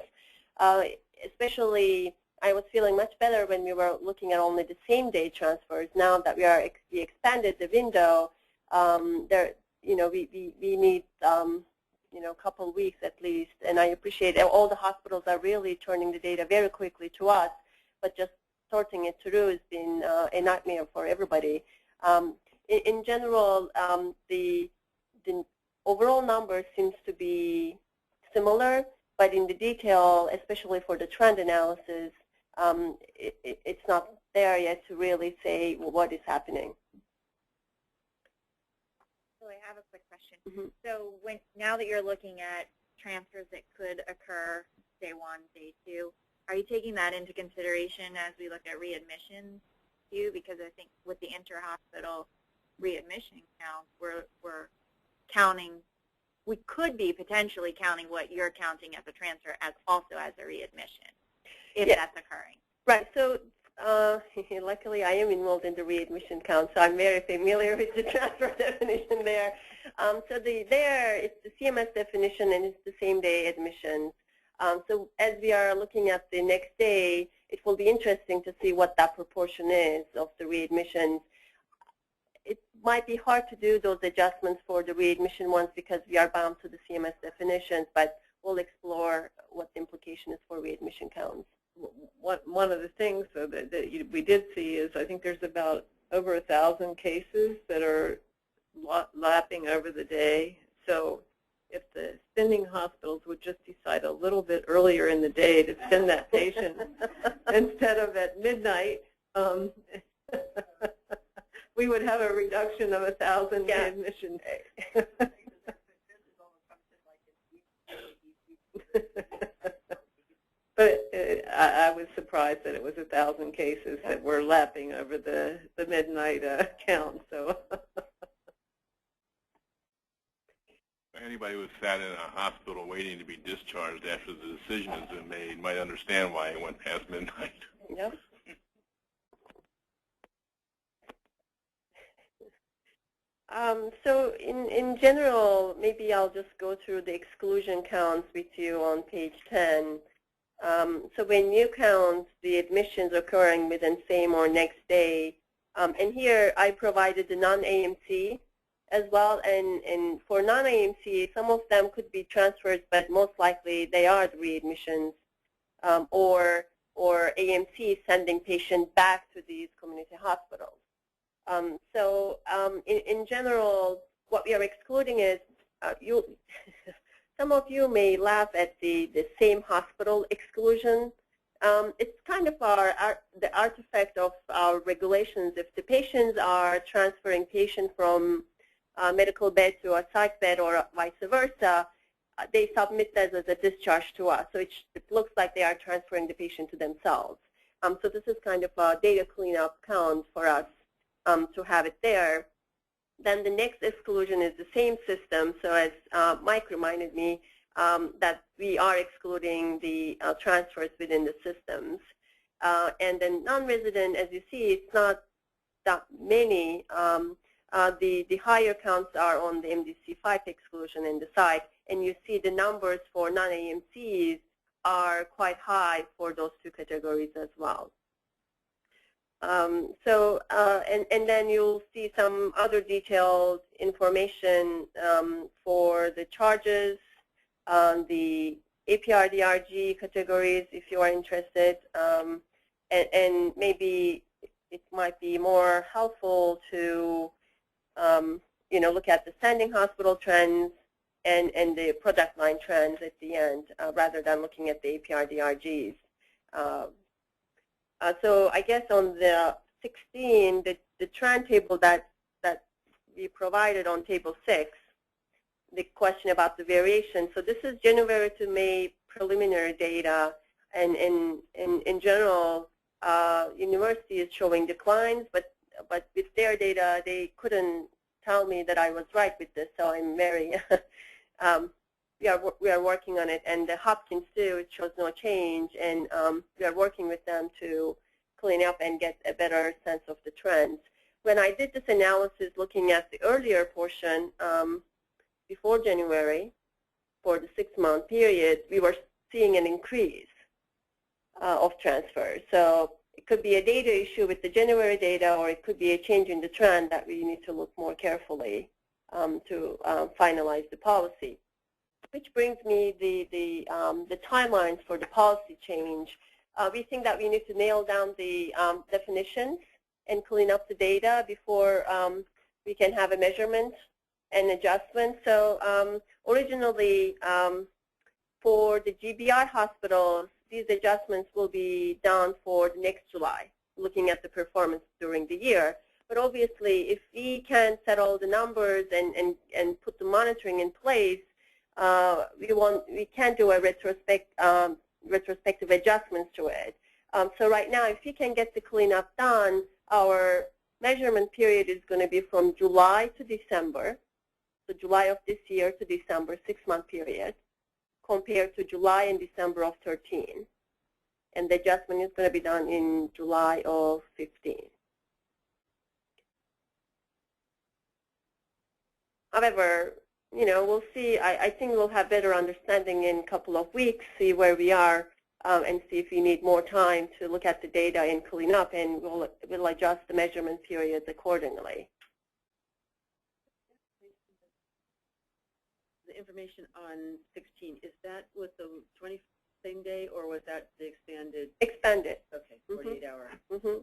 Especially, I was feeling much better when we were looking at only the same-day transfers. Now that we expanded the window, we need a couple of weeks at least, and I appreciate that all the hospitals are really turning the data very quickly to us, but just sorting it through has been a nightmare for everybody. In general, the overall number seems to be similar, but in the detail, especially for the trend analysis, it's not there yet to really say what is happening. So I have a quick question. So now that you're looking at transfers that could occur day 1, day 2, are you taking that into consideration as we look at readmissions too? Because I think with the inter-hospital readmission count, we're counting, we could be potentially counting what you're counting as a transfer as also as a readmission, if that's occurring. Right. So luckily, I am involved in the readmission count, so I'm very familiar with the transfer definition there. So there, it's the CMS definition, and it's the same-day admissions. So as we are looking at the next day, it will be interesting to see what that proportion is of the readmissions. It might be hard to do those adjustments for the readmission ones because we are bound to the CMS definitions, but we'll explore what the implication is for readmission counts. One of the things that we did see is I think there's about over 1,000 cases that are lapping over the day. So if the sending hospitals would just decide a little bit earlier in the day to send that patient instead of at midnight, we would have a reduction of 1,000 admissions. But I was surprised that it was 1,000 cases that were lapping over the midnight count. So anybody who sat in a hospital waiting to be discharged after the decision has been made might understand why it went past midnight. Yep. So in general, maybe I'll just go through the exclusion counts with you on page 10. So when you count the admissions occurring within same or next day, and here I provided the non-AMC as well, and for non-AMC, some of them could be transfers, but most likely they are the readmissions, or AMC sending patients back to these community hospitals. So in general, what we are excluding is some of you may laugh at the same hospital exclusion. It's kind of the artifact of our regulations. If the patients are transferring patient from a medical bed to a psych bed or vice versa, they submit that as a discharge to us. So it looks like they are transferring the patient to themselves. So this is kind of a data cleanup count for us to have it there. Then the next exclusion is the same system. So as Mike reminded me, that we are excluding the transfers within the systems. And then non-resident, as you see, it's not that many. The higher counts are on the MDC-5 exclusion in the site. And you see the numbers for non-AMCs are quite high for those two categories as well. And then you'll see some other detailed information for the charges, the APR-DRG categories if you are interested, and maybe it might be more helpful to look at the sending hospital trends and the product line trends at the end, rather than looking at the APR-DRGs. So I guess on the 16, the trend table that we provided on table 6, the question about the variation. So this is January to May preliminary data, and in general, university is showing declines, but with their data, they couldn't tell me that I was right with this. So I'm very we are working on it, and the Hopkins too, it shows no change, and we are working with them to clean up and get a better sense of the trends. When I did this analysis looking at the earlier portion before January for the 6-month period, we were seeing an increase of transfers. So it could be a data issue with the January data, or it could be a change in the trend that we need to look more carefully to finalize the policy. Which brings me the timelines for the policy change. We think that we need to nail down the definitions and clean up the data before we can have a measurement and adjustment. So originally, for the GBI hospitals, these adjustments will be done for next July, looking at the performance during the year. But obviously, if we can settle the numbers and put the monitoring in place, we can do a retrospective adjustments to it. So right now, if we can get the cleanup done, our measurement period is going to be from July to December. So July of this year to December, 6-month period, compared to July and December of 13. And the adjustment is going to be done in July of 15. However, you know, we'll see. I think we'll have better understanding in a couple of weeks, see where we are, and see if we need more time to look at the data and clean up, and we'll adjust the measurement periods accordingly. The information on 16, is that with the same day, or was that the expanded? Expanded. Okay, 48-hour, 2 days.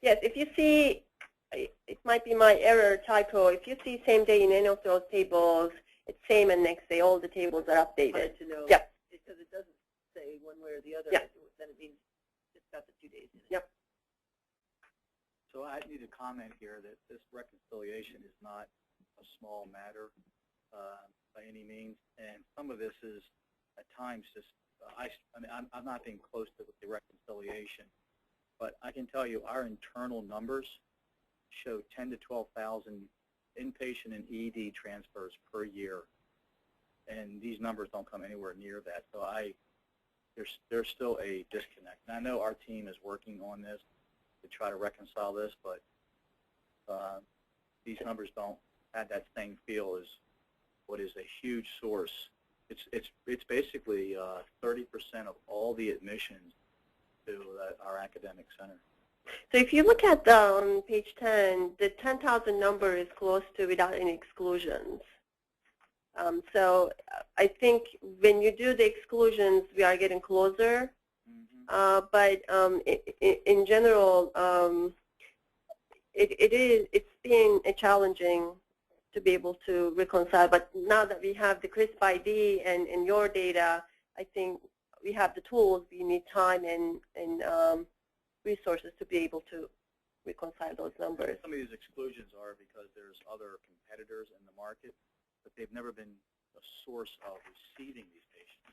Yes, if you see, it might be my error typo. If you see same day in any of those tables, it's same and next day. All the tables are updated. To know, yep. Because it doesn't say one way or the other. Yep. Then it means it's got the 2 days in it. Yep. So I need to comment here that this reconciliation is not a small matter by any means, and some of this is at times just, I mean, I'm not being close to the reconciliation, but I can tell you our internal numbers show 10 to 12,000 inpatient and ED transfers per year, and these numbers don't come anywhere near that. So there's still a disconnect. And I know our team is working on this to try to reconcile this, but these numbers don't have that same feel as what is a huge source. It's basically 30% of all the admissions to our academic center. So if you look at on page 10, the 10,000 number is close to without any exclusions. So I think when you do the exclusions, we are getting closer. But in general, it's been challenging to be able to reconcile. But now that we have the CRISP ID and your data, I think we have the tools. We need time and resources to be able to reconcile those numbers. Some of these exclusions are because there's other competitors in the market, but they've never been a source of receiving these patients.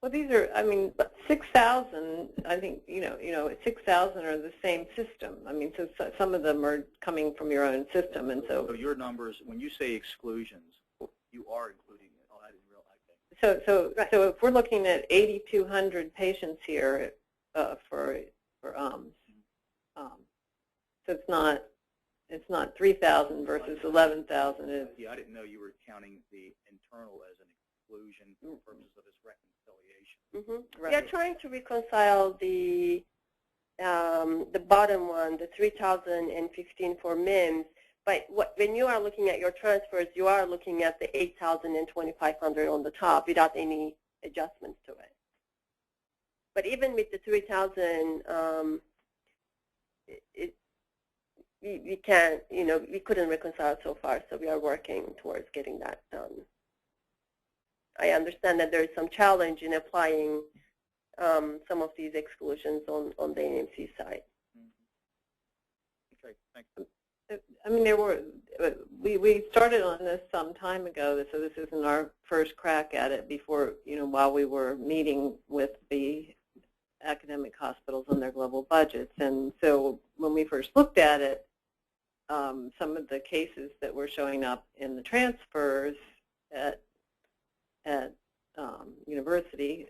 Well, these are, I mean, 6,000, I think, you know, 6,000 are the same system. I mean, so some of them are coming from your own system, and so. So your numbers, when you say exclusions, you are including it. Oh, I didn't realize that. So if we're looking at 8,200 patients here so it's not 3,000 versus 11,000. Yeah, I didn't know you were counting the internal as an exclusion for purposes of this reconciliation. Right. We are trying to reconcile the bottom one, the 3,015 for MIMS. But when you are looking at your transfers, you are looking at the 8,000 and 2,500 on the top without any adjustments to it. But even with the 3,000, we can't, we couldn't reconcile so far, so we are working towards getting that done. I understand that there is some challenge in applying some of these exclusions on the AMC side. Okay, thanks. I mean, we started on this some time ago, so this isn't our first crack at it before, while we were meeting with the academic hospitals on their global budgets. And so when we first looked at it, some of the cases that were showing up in the transfers at university,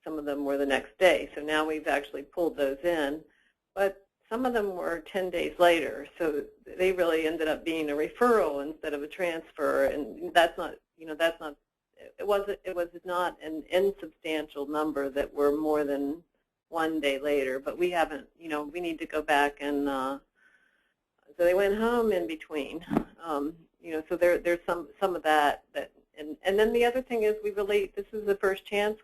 some of them were the next day. So now we've actually pulled those in, but some of them were 10 days later. So they really ended up being a referral instead of a transfer, and that's not, it was not an insubstantial number that were more than 1 day later. But we haven't, we need to go back and so they went home in between. So there's some of that. And then the other thing is this is the first chance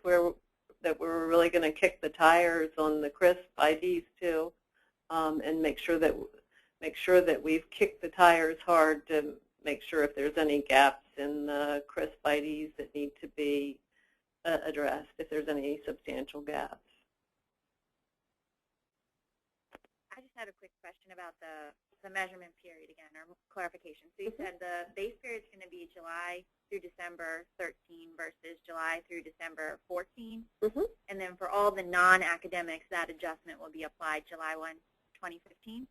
that we're really going to kick the tires on the CRISP IDs too, and make sure that we've kicked the tires hard to make sure if there's any gaps in the CRISP IDs that need to be addressed, if there's any substantial gaps. I just had a quick question about the measurement period again, or clarification. So you said the base period is going to be July through December 13 versus July through December 14. And then for all the non-academics, that adjustment will be applied July 1, 2015.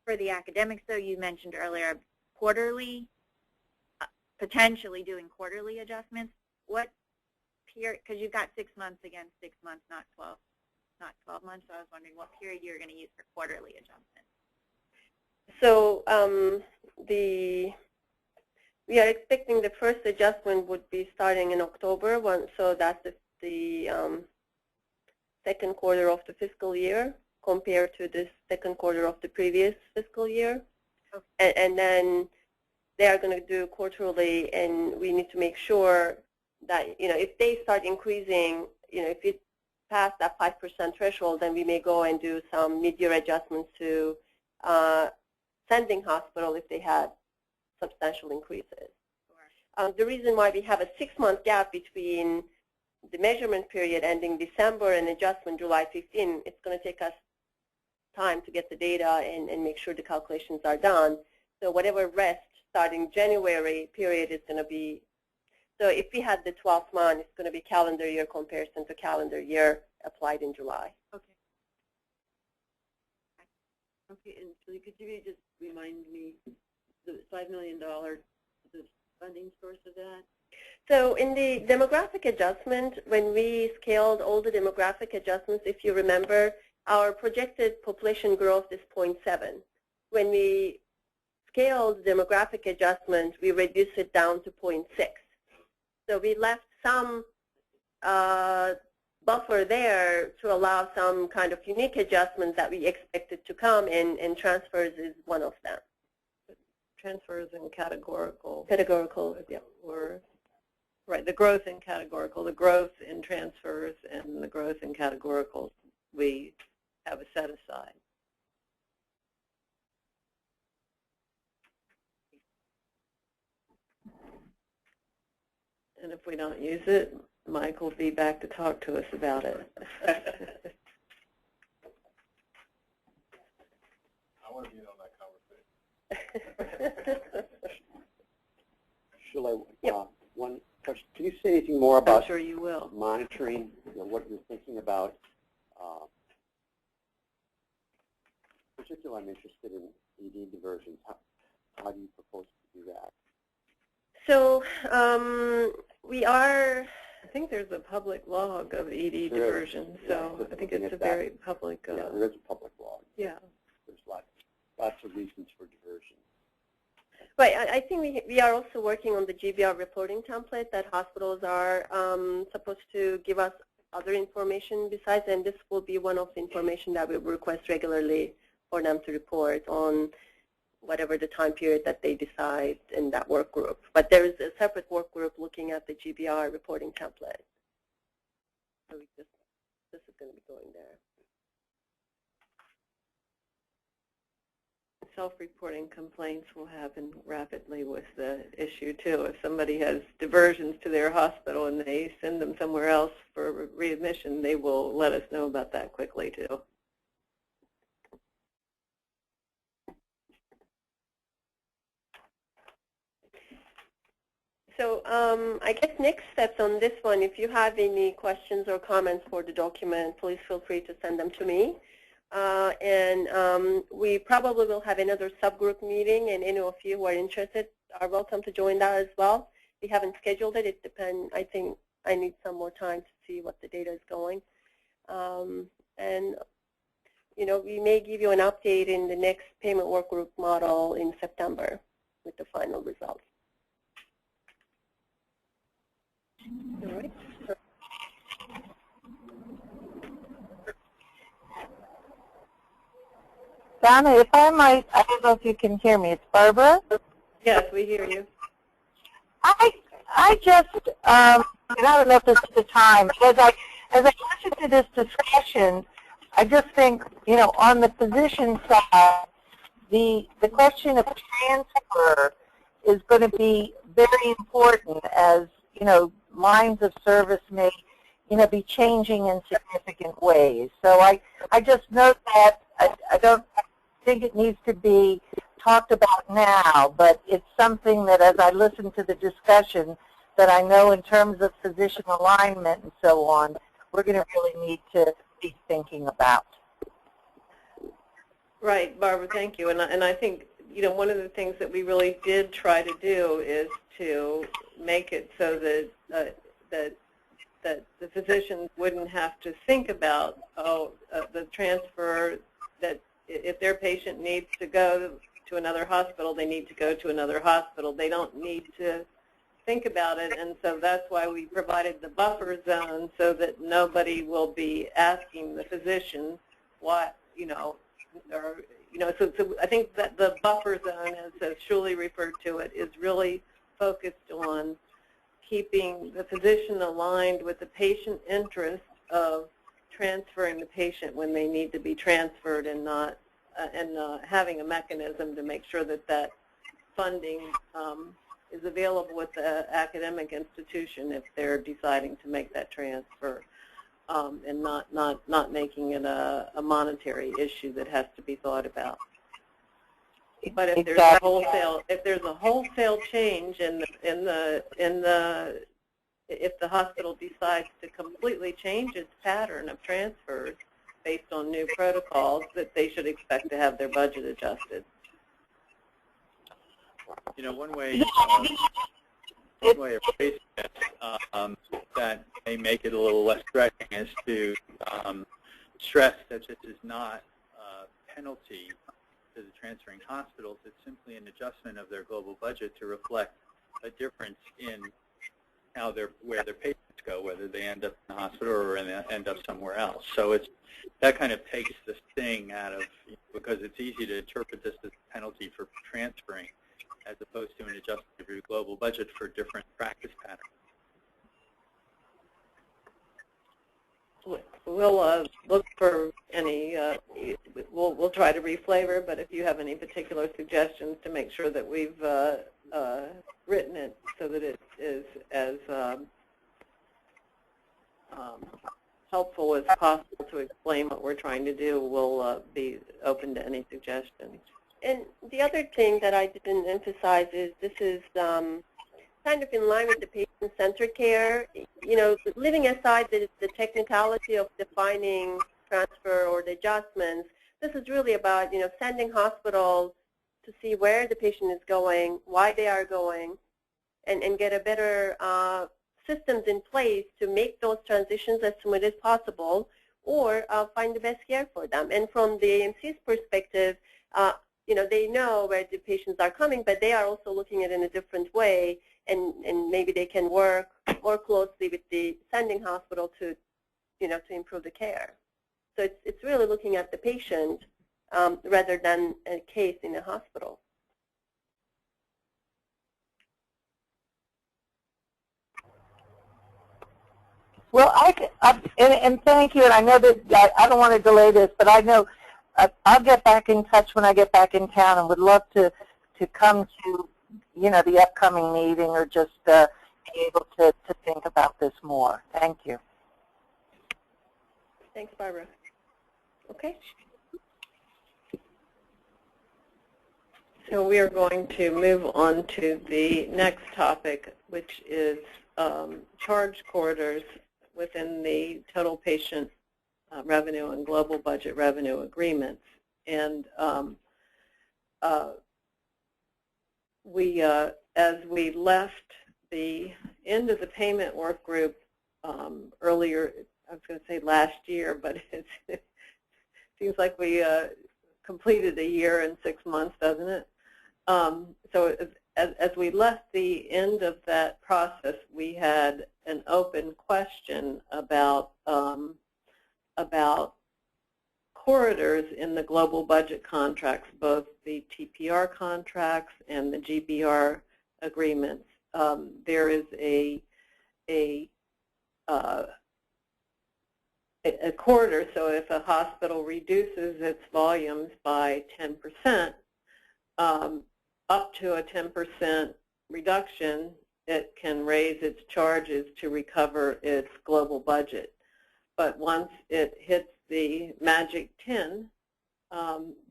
For the academics, though, you mentioned earlier quarterly, potentially doing quarterly adjustments. What period? Because you've got 6 months against 6 months, not 12 months. So I was wondering what period you're going to use for quarterly adjustments. So we are expecting the first adjustment would be starting in October. So that's the second quarter of the fiscal year compared to the second quarter of the previous fiscal year. Okay. And then they are going to do quarterly, and we need to make sure that, if they start increasing, if it past that 5% threshold, then we may go and do some mid-year adjustments to sending hospital if they had substantial increases. Sure. The reason why we have a 6-month gap between the measurement period ending December and adjustment July 15, it's going to take us time to get the data and make sure the calculations are done. So whatever rest starting January period is going to be, so if we had the 12th month, it's going to be calendar year comparison to calendar year applied in July. Okay. Okay, and so could you just remind me the $5 million, the funding source of that? So in the demographic adjustment, when we scaled all the demographic adjustments, if you remember, our projected population growth is 0.7. When we scaled demographic adjustment, we reduced it down to 0.6. So we left some buffer there to allow some kind of unique adjustments that we expected to come, and transfers is one of them. Transfers and categorical. Categorical, yeah. Right, the growth in categorical, the growth in transfers, and the growth in categoricals, we have a set aside. And if we don't use it, Mike will be back to talk to us about it. I want to be in on that conversation. Shall I, one question. Can you say anything more about I'm sure you will. Monitoring, what you're thinking about? Particularly, I'm interested in ED diversions. How do you propose to do that? So we are. I think there's a public log of ED diversion, so yeah, I think it's a very public. Yeah, there is a public log. Yeah. There's lots of reasons for diversion. Right. I think we are also working on the GBR reporting template that hospitals are supposed to give us other information besides, and this will be one of the information that we request regularly for them to report on whatever the time period that they decide in that work group. But there is a separate work group looking at the GBR reporting template. So this is going to be going there. self-reporting complaints will happen rapidly with the issue, too. If somebody has diversions to their hospital and they send them somewhere else for readmission, they will let us know about that quickly, too. So I guess next steps on this one, if you have any questions or comments for the document, please feel free to send them to me. We probably will have another subgroup meeting, and any of you who are interested are welcome to join that as well. We haven't scheduled it. It depends. I think I need some more time to see what the data is going. You know, we may give you an update in the next payment workgroup model in September with the final results. All right. Donna, if I might, I don't know if you can hear me. It's Barbara. Yes, we hear you. I just, and I don't know if this is the time, as I listen to this discussion, I just think, you know, on the physician side, the question of transfer is going to be very important as, you know, lines of service may, you know, be changing in significant ways. So I just note that I don't think it needs to be talked about now, but it's something that as I listen to the discussion that I know in terms of physician alignment and so on, we're going to really need to be thinking about. Right, Barbara, thank you. And I think, you know, one of the things that we really did try to do is to make it so that that the physicians wouldn't have to think about, the transfer, that if their patient needs to go to another hospital, they need to go to another hospital. They don't need to think about it, and so that's why we provided the buffer zone so that nobody will be asking the physician what, you know, or, you know, so I think that the buffer zone, as Shuli referred to it, is really focused on keeping the physician aligned with the patient interest of transferring the patient when they need to be transferred, and not having a mechanism to make sure that that funding is available with the academic institution if they're deciding to make that transfer, and not making it a monetary issue that has to be thought about. But if there's a wholesale change if the hospital decides to completely change its pattern of transfers based on new protocols, that they should expect to have their budget adjusted. You know, one way of phrasing this that may make it a little less stretching is to stress that this is not a penalty to the transferring hospitals. It's simply an adjustment of their global budget to reflect a difference in how where their patients go, whether they end up in the hospital or end up somewhere else. So that kind of takes the sting out of, because it's easy to interpret this as a penalty for transferring as opposed to an adjustment of your global budget for different practice patterns. We'll look for any, we'll try to reflavor, but if you have any particular suggestions to make sure that we've written it so that it is as helpful as possible to explain what we're trying to do, we'll be open to any suggestions. And the other thing that I didn't emphasize is this is kind of in line with the patient-centered care. You know, leaving aside the technicality of defining transfer or the adjustments, this is really about, you know, sending hospitals to see where the patient is going, why they are going, and get a better systems in place to make those transitions as smooth as possible, or find the best care for them. And from the AMC's perspective, you know, they know where the patients are coming, but they are also looking at it in a different way, and maybe they can work more closely with the sending hospital to, you know, to improve the care. So it's really looking at the patient rather than a case in a hospital. Well, and thank you, and I know that I don't want to delay this, but I know I'll get back in touch when I get back in town, and would love to come to, the upcoming meeting, or just be able to think about this more. Thank you. Thanks, Barbara. Okay. So we are going to move on to the next topic, which is charge corridors within the total patient revenue and global budget revenue agreements. And as we left the end of the payment work group earlier, I was going to say last year, but it seems like we completed a year in 6 months, doesn't it? So as we left the end of that process, we had an open question about corridors in the global budget contracts, both the TPR contracts and the Gbr agreements. There is a corridor, so if a hospital reduces its volumes by 10%, up to a 10% reduction, it can raise its charges to recover its global budget. But once it hits the magic 10,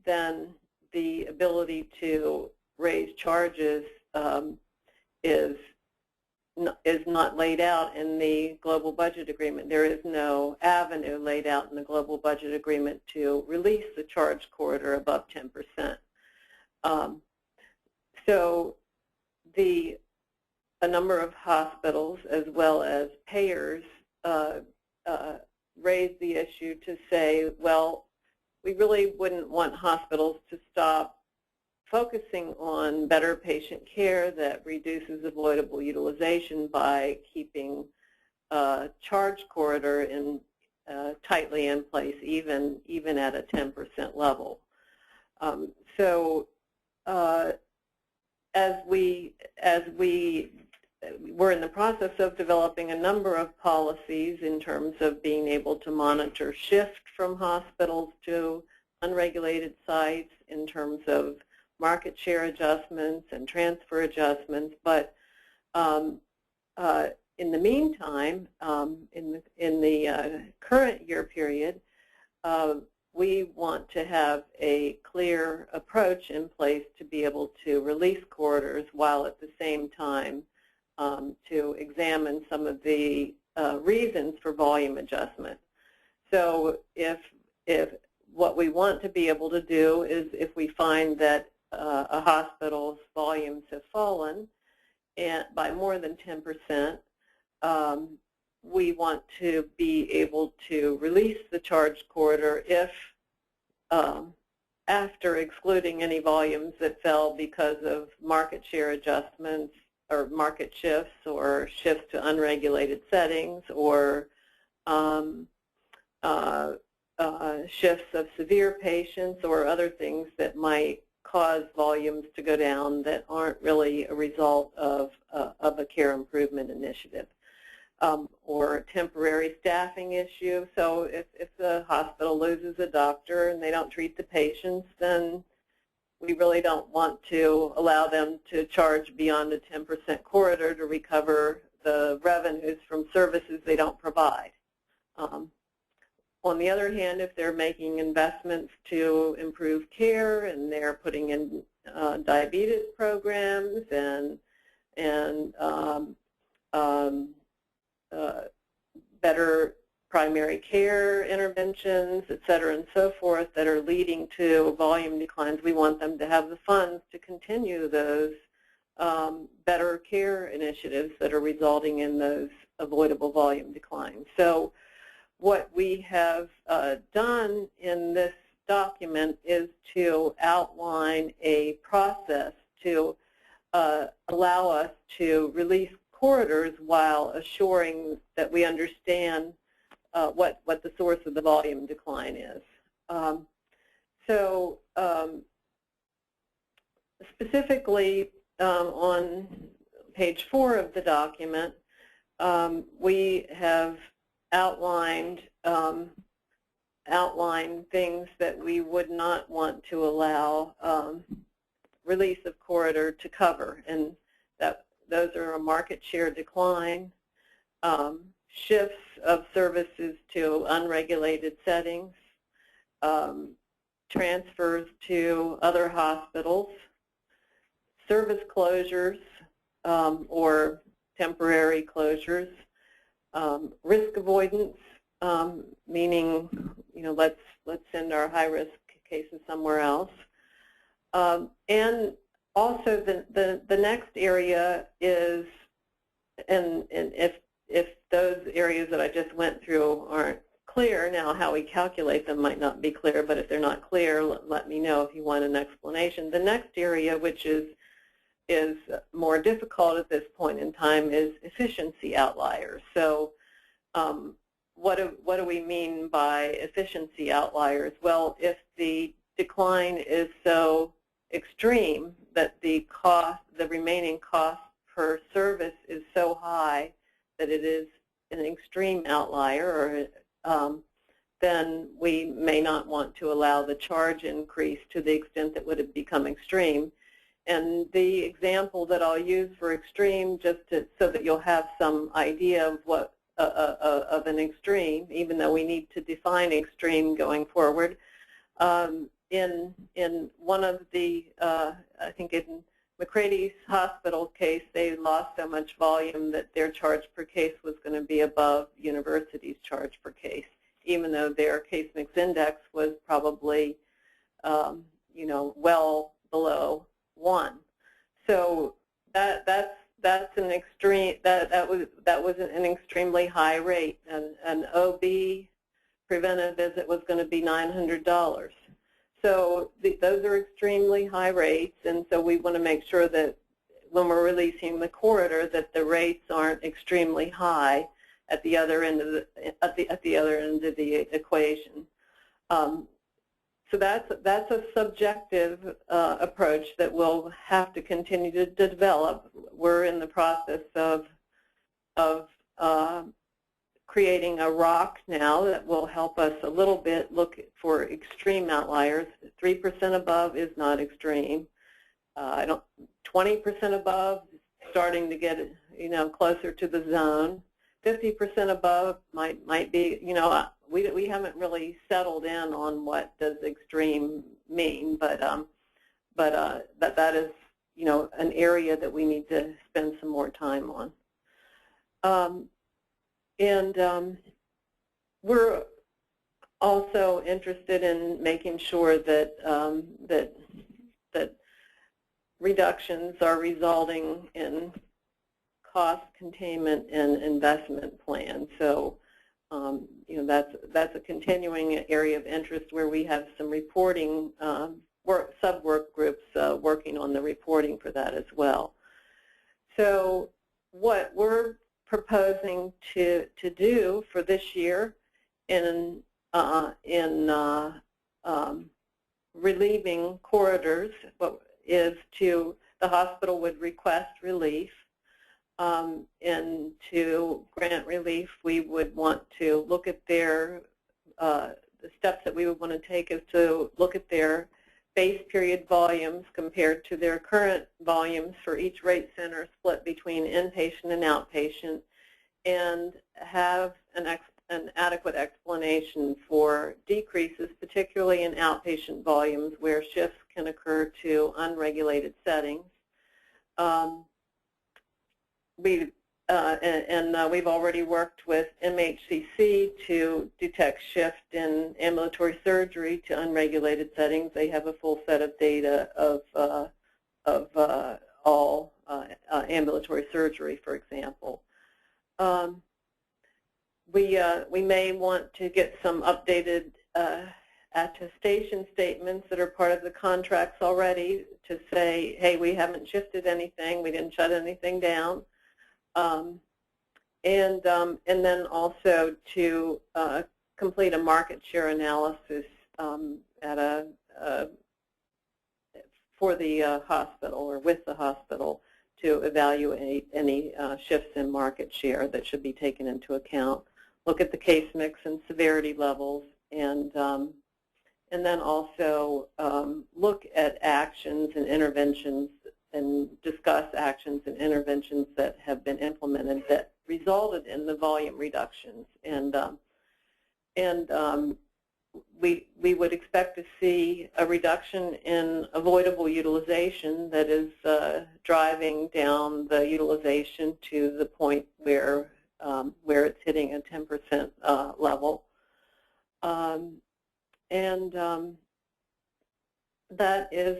then the ability to raise charges is not laid out in the global budget agreement. There is no avenue laid out in the global budget agreement to release the charge corridor above 10%. So a number of hospitals as well as payers raised the issue to say, well, we really wouldn't want hospitals to stop focusing on better patient care that reduces avoidable utilization by keeping charge corridor tightly in place, even at a 10% level. So as we were in the process of developing a number of policies in terms of being able to monitor shift from hospitals to unregulated sites, in terms of market share adjustments and transfer adjustments. But in the meantime, in the current year period, we want to have a clear approach in place to be able to release corridors, while at the same time to examine some of the reasons for volume adjustment. So if what we want to be able to do is, if we find that a hospital's volumes have fallen by more than 10%, we want to be able to release the charge corridor if, after excluding any volumes that fell because of market share adjustments or market shifts or shifts to unregulated settings, or shifts of severe patients or other things that might cause volumes to go down that aren't really a result of a care improvement initiative. Or a temporary staffing issue. So if the hospital loses a doctor and they don't treat the patients, then we really don't want to allow them to charge beyond a 10% corridor to recover the revenues from services they don't provide. On the other hand, if they're making investments to improve care and they're putting in diabetes programs and better primary care interventions, et cetera, and so forth, that are leading to volume declines, we want them to have the funds to continue those better care initiatives that are resulting in those avoidable volume declines. So what we have done in this document is to outline a process to allow us to release corridors while assuring that we understand what the source of the volume decline is. So specifically on page 4 of the document, we have outlined outline things that we would not want to allow release of corridor to cover, and those are a market share decline, shifts of services to unregulated settings, transfers to other hospitals, service closures or temporary closures, risk avoidance, meaning, let's send our high-risk cases somewhere else. And also the next area is, and if those areas that I just went through aren't clear, now how we calculate them might not be clear, but if they're not clear, let me know if you want an explanation. The next area, which is more difficult at this point in time, is efficiency outliers. So what do we mean by efficiency outliers? Well, if the decline is so extreme that the remaining cost per service is so high that it is an extreme outlier, or then we may not want to allow the charge increase to the extent that would have become extreme. And the example that I'll use for extreme, just so that you'll have some idea of what of an extreme, even though we need to define extreme going forward. In one of the, I think in McCrady's hospital case, they lost so much volume that their charge per case was going to be above university's charge per case, even though their case mix index was probably, well below 1. So that's an extreme. That was an extremely high rate. An OB preventive visit was going to be $900. So those are extremely high rates, and so we want to make sure that when we're releasing the corridor, that the rates aren't extremely high at the other end of the equation. So that's a subjective approach that we'll have to continue to develop. We're in the process of creating a ROC now that will help us a little bit look for extreme outliers. 3% above is not extreme. 20% above, starting to get closer to the zone. 50% above might be, we haven't really settled in on what does extreme mean, but that is an area that we need to spend some more time on. And we're also interested in making sure that that reductions are resulting in cost containment and investment plans. So that's a continuing area of interest where we have some reporting sub-work groups working on the reporting for that as well. So what we're proposing to do for this year in relieving corridors is the hospital would request relief, and to grant relief we would want to look at the steps that we would want to take is to look at their base period volumes compared to their current volumes for each rate center split between inpatient and outpatient, and have an adequate explanation for decreases, particularly in outpatient volumes where shifts can occur to unregulated settings. We've already worked with MHCC to detect shift in ambulatory surgery to unregulated settings. They have a full set of data of all ambulatory surgery, for example. We may want to get some updated attestation statements that are part of the contracts already to say, hey, we haven't shifted anything, we didn't shut anything down. And then also to complete a market share analysis for the hospital or with the hospital to evaluate any shifts in market share that should be taken into account. Look at the case mix and severity levels, then also look at actions and interventions and discuss actions and interventions that have been implemented that resulted in the volume reductions. We would expect to see a reduction in avoidable utilization that is driving down the utilization to the point where it's hitting a 10% level. That is,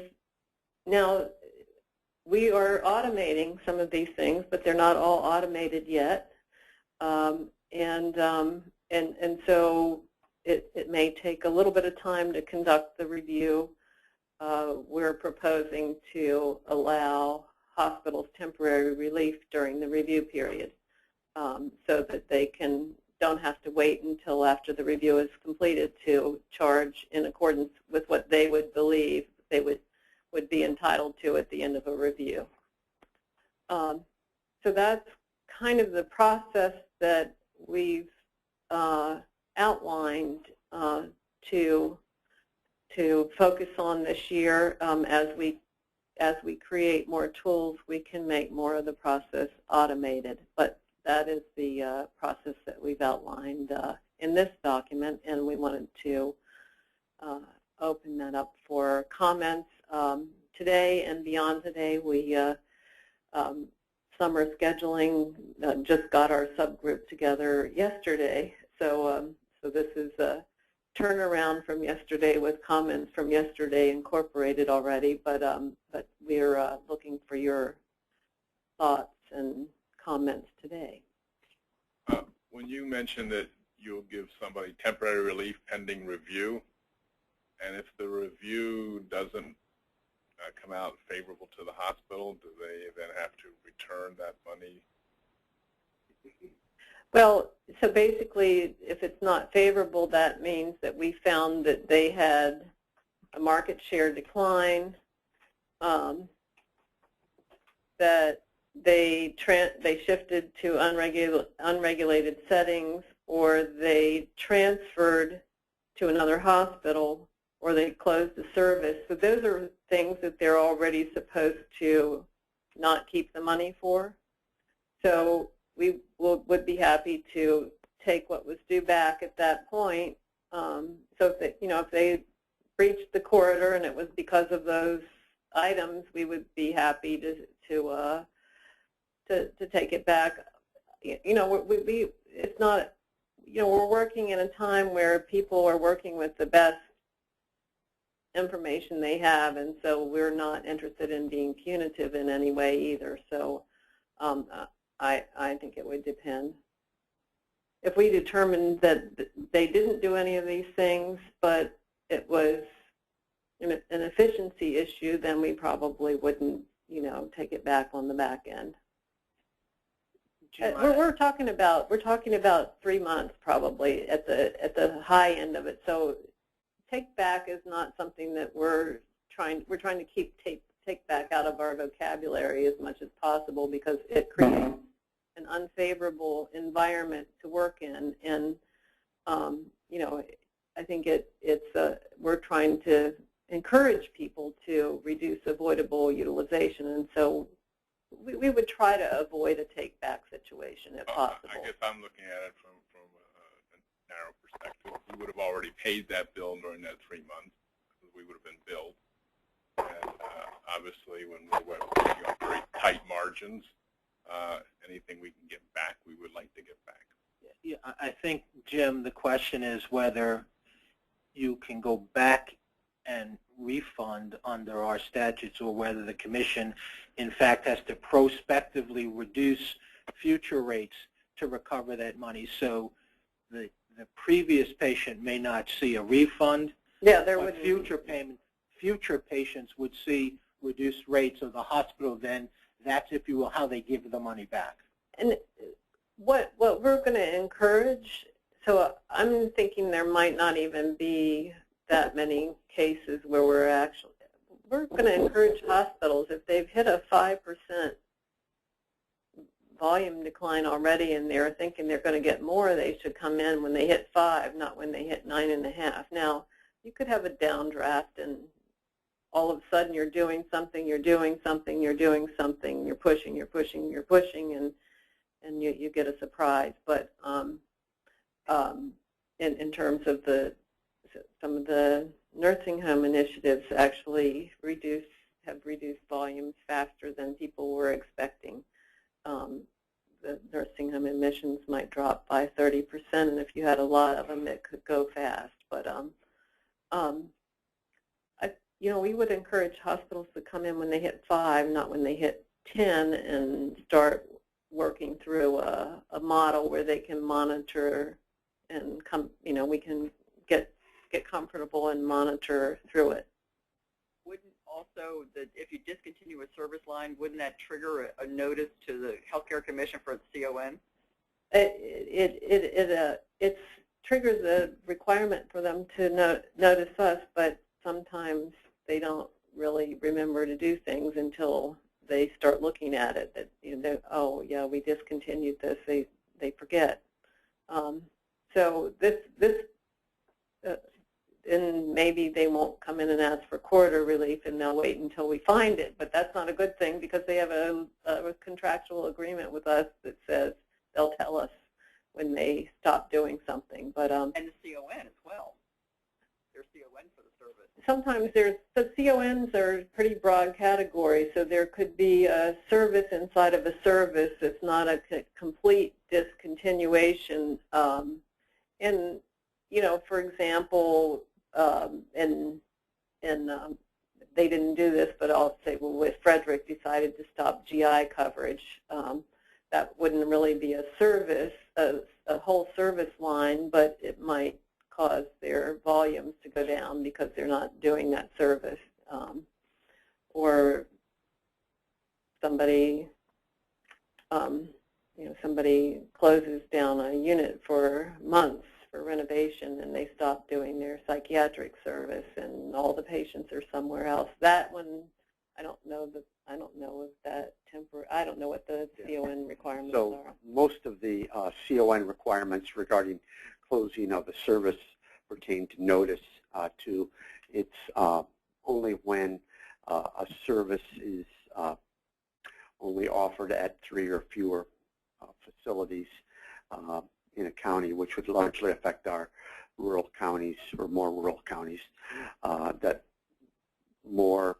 now we are automating some of these things, but they're not all automated yet. So it may take a little bit of time to conduct the review. We're proposing to allow hospitals temporary relief during the review period so that they don't have to wait until after the review is completed to charge in accordance with what they would believe they would be entitled to at the end of a review. So that's kind of the process that we've outlined to focus on this year. As we create more tools, we can make more of the process automated. But that is the process that we've outlined in this document, and we wanted to open that up for comments. Today and beyond today, we summer scheduling just got our subgroup together yesterday. So this is a turnaround from yesterday with comments from yesterday incorporated already. But we're looking for your thoughts and comments today. When you mentioned that you'll give somebody temporary relief pending review, and if the review doesn't come out favorable to the hospital, do they then have to return that money? Well, so basically, if it's not favorable, that means that we found that they had a market share decline, that they shifted to unregulated settings, or they transferred to another hospital, or they closed the service. So those are things that they're already supposed to not keep the money for. So we would be happy to take what was due back at that point. So if they, if they breached the corridor and it was because of those items, we would be happy to take it back. It's not, we're working in a time where people are working with the best information they have, and so we're not interested in being punitive in any way either. So I think it would depend. If we determined that they didn't do any of these things, but it was an efficiency issue, then we probably wouldn't, take it back on the back end. We're talking about 3 months probably at the high end of it. So take back is not something that we're trying to keep take back out of our vocabulary as much as possible, because it creates an unfavorable environment to work in, and I think we're trying to encourage people to reduce avoidable utilization, and so we would try to avoid a take-back situation if possible. I guess I'm looking at it from a narrow perspective. We would have already paid that bill during that 3 months. We would have been billed. And obviously, when we're working on very tight margins, anything we can get back, we would like to get back. Yeah, I think, Jim, the question is whether you can go back and refund under our statutes, or whether the commission, in fact, has to prospectively reduce future rates to recover that money. So the previous patient may not see a refund. Yeah, there would future patients would see reduced rates of the hospital. Then that's, if you will, how they give the money back. And what we're going to encourage, so I'm thinking there might not even be that many cases where we're going to encourage hospitals, if they've hit a 5% volume decline already and they're thinking they're going to get more, they should come in when they hit 5, not when they hit 9.5. Now, you could have a downdraft and all of a sudden you're doing something, you're pushing, and you get a surprise. But in terms of some of the nursing home initiatives actually have reduced volumes faster than people were expecting. The nursing home admissions might drop by 30%, and if you had a lot of them, it could go fast. But we would encourage hospitals to come in when they hit 5, not when they hit 10, and start working through a model where they can monitor and we can get comfortable and monitor through it. Wouldn't also, if you discontinue a service line, wouldn't that trigger a notice to the Healthcare Commission for the CON? It triggers a requirement for them to notice us, but sometimes they don't really remember to do things until they start looking at it. That oh yeah, we discontinued this. They forget. So and maybe they won't come in and ask for corridor relief, and they'll wait until we find it. But that's not a good thing because they have a contractual agreement with us that says they'll tell us when they stop doing something. But and the CON as well. There's CON for the service. Sometimes the CONs are pretty broad categories, so there could be a service inside of a service. It's not a complete discontinuation. And for example, they didn't do this, but I'll say, well, if Frederick decided to stop GI coverage, that wouldn't really be a service, a whole service line, but it might cause their volumes to go down because they're not doing that service. Or somebody, somebody closes down a unit for months for renovation and they stop doing their psychiatric service and all the patients are somewhere else. That one, I don't know if that I don't know what the CON requirements are. So most of the CON requirements regarding closing of a service pertain to notice to it's only when a service is only offered at 3 or fewer facilities in a county, which would largely affect our rural counties or more rural counties, that more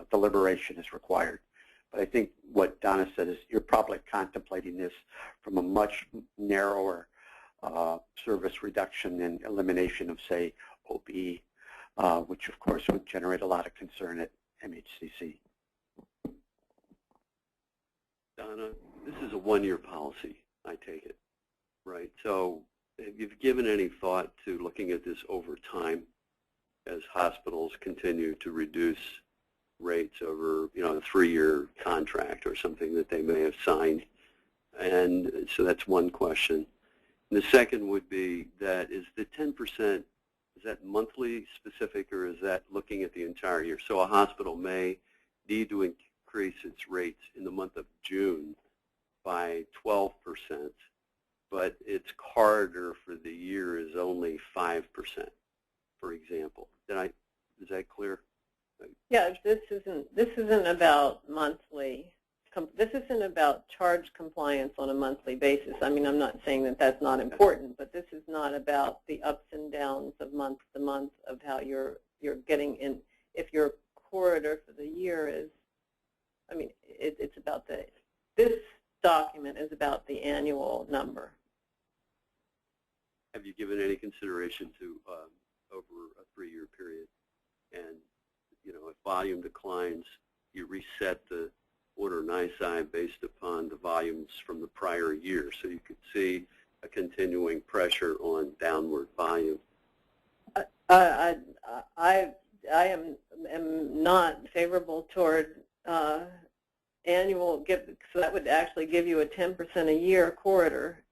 deliberation is required. But I think what Donna said is you're probably contemplating this from a much narrower service reduction and elimination of, say, OB, which of course would generate a lot of concern at MHCC. Donna, this is a one-year policy, I take it, right? So have you given any thought to looking at this over time as hospitals continue to reduce rates over, a 3-year contract or something that they may have signed? And so that's one question. And the second would be that is the 10%, is that monthly specific or is that looking at the entire year? So a hospital may need to increase its rates in the month of June by 12%, but its corridor for the year is only 5%, for example. Is that clear? Yeah, this isn't about monthly. This isn't about charge compliance on a monthly basis. I mean, I'm not saying that that's not important, but this is not about the ups and downs of month to month of how you're getting in. If your corridor for the year is, I mean, it's about this document is about the annual number. Have you given any consideration to over a 3-year period? And, if volume declines, you reset the order NISI based upon the volumes from the prior year, so you could see a continuing pressure on downward volume. I am not favorable toward annual so that would actually give you a 10% a year corridor.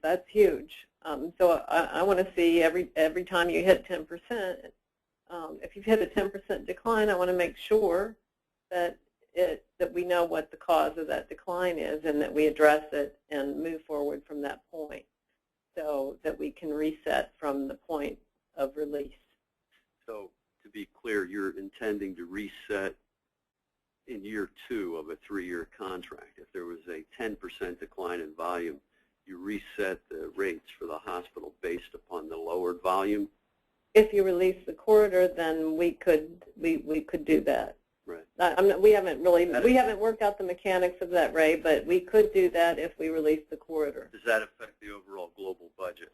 That's huge. So I want to see every time you hit 10%. If you've hit a 10% decline, I want to make sure that that we know what the cause of that decline is and that we address it and move forward from that point so that we can reset from the point of release. So to be clear, you're intending to reset in year 2 of a 3-year contract. If there was a 10% decline in volume, you reset the rates for the hospital based upon the lowered volume? If you release the corridor, then we could do that. Right. We haven't worked out the mechanics of that, Ray, but we could do that if we release the corridor. Does that affect the overall global budget?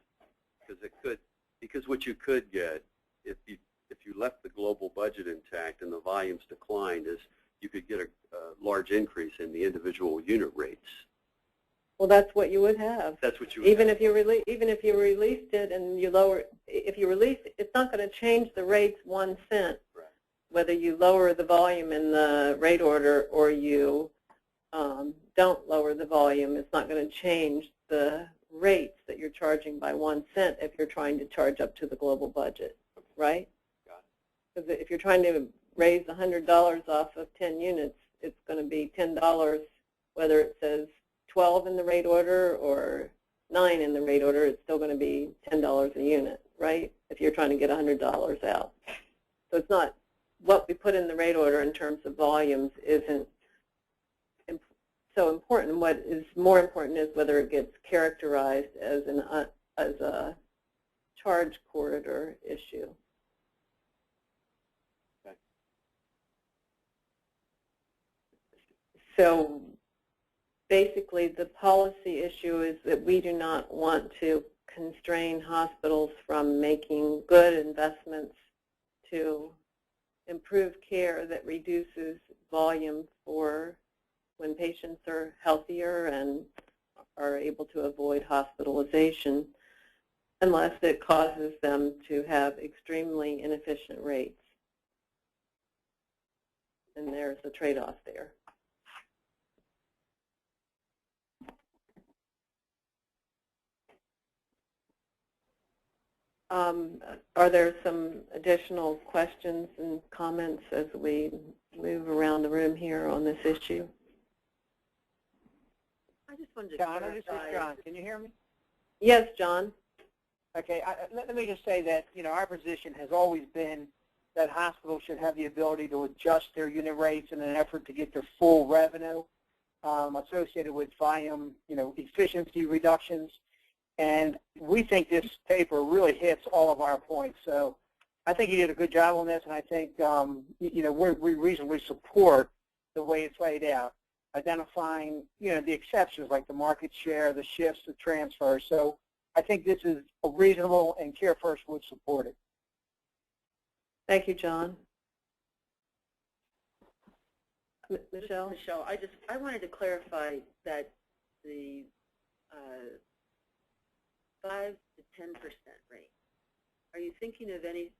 Because it could, because what you could get if you left the global budget intact and the volumes declined is you could get a large increase in the individual unit rates. Well, that's what you would have. That's what you would even have. if you released it and you lower, if you release, it's not going to change the rates 1 cent. Right. Whether you lower the volume in the rate order or you don't lower the volume, it's not going to change the rates that you're charging by 1 cent if you're trying to charge up to the global budget, right? Got it. Because if you're trying to raise $100 off of 10 units, it's going to be $10, whether it says 12 in the rate order or 9 in the rate order, it's still going to be $10 a unit, right? If you're trying to get $100 out. So it's not, what we put in the rate order in terms of volumes isn't so important. What is more important is whether it gets characterized as a charge corridor issue. Okay. So basically the policy issue is that we do not want to constrain hospitals from making good investments to improve care that reduces volume for when patients are healthier and are able to avoid hospitalization unless it causes them to have extremely inefficient rates. And there's a trade-off there. Are there some additional questions and comments as we move around the room here on this issue? I just wanted to John, this is John. Can you hear me? Yes, John. Okay, let me just say that, our position has always been that hospitals should have the ability to adjust their unit rates in an effort to get their full revenue associated with volume, efficiency reductions. And we think this paper really hits all of our points. So I think you did a good job on this, and I think, we reasonably support the way it's laid out, identifying, the exceptions like the market share, the shifts, the transfers. So I think this is reasonable, and CareFirst would support it. Thank you, John. Michelle? Michelle, I wanted to clarify that the 5 to 10% rate. Are you thinking of any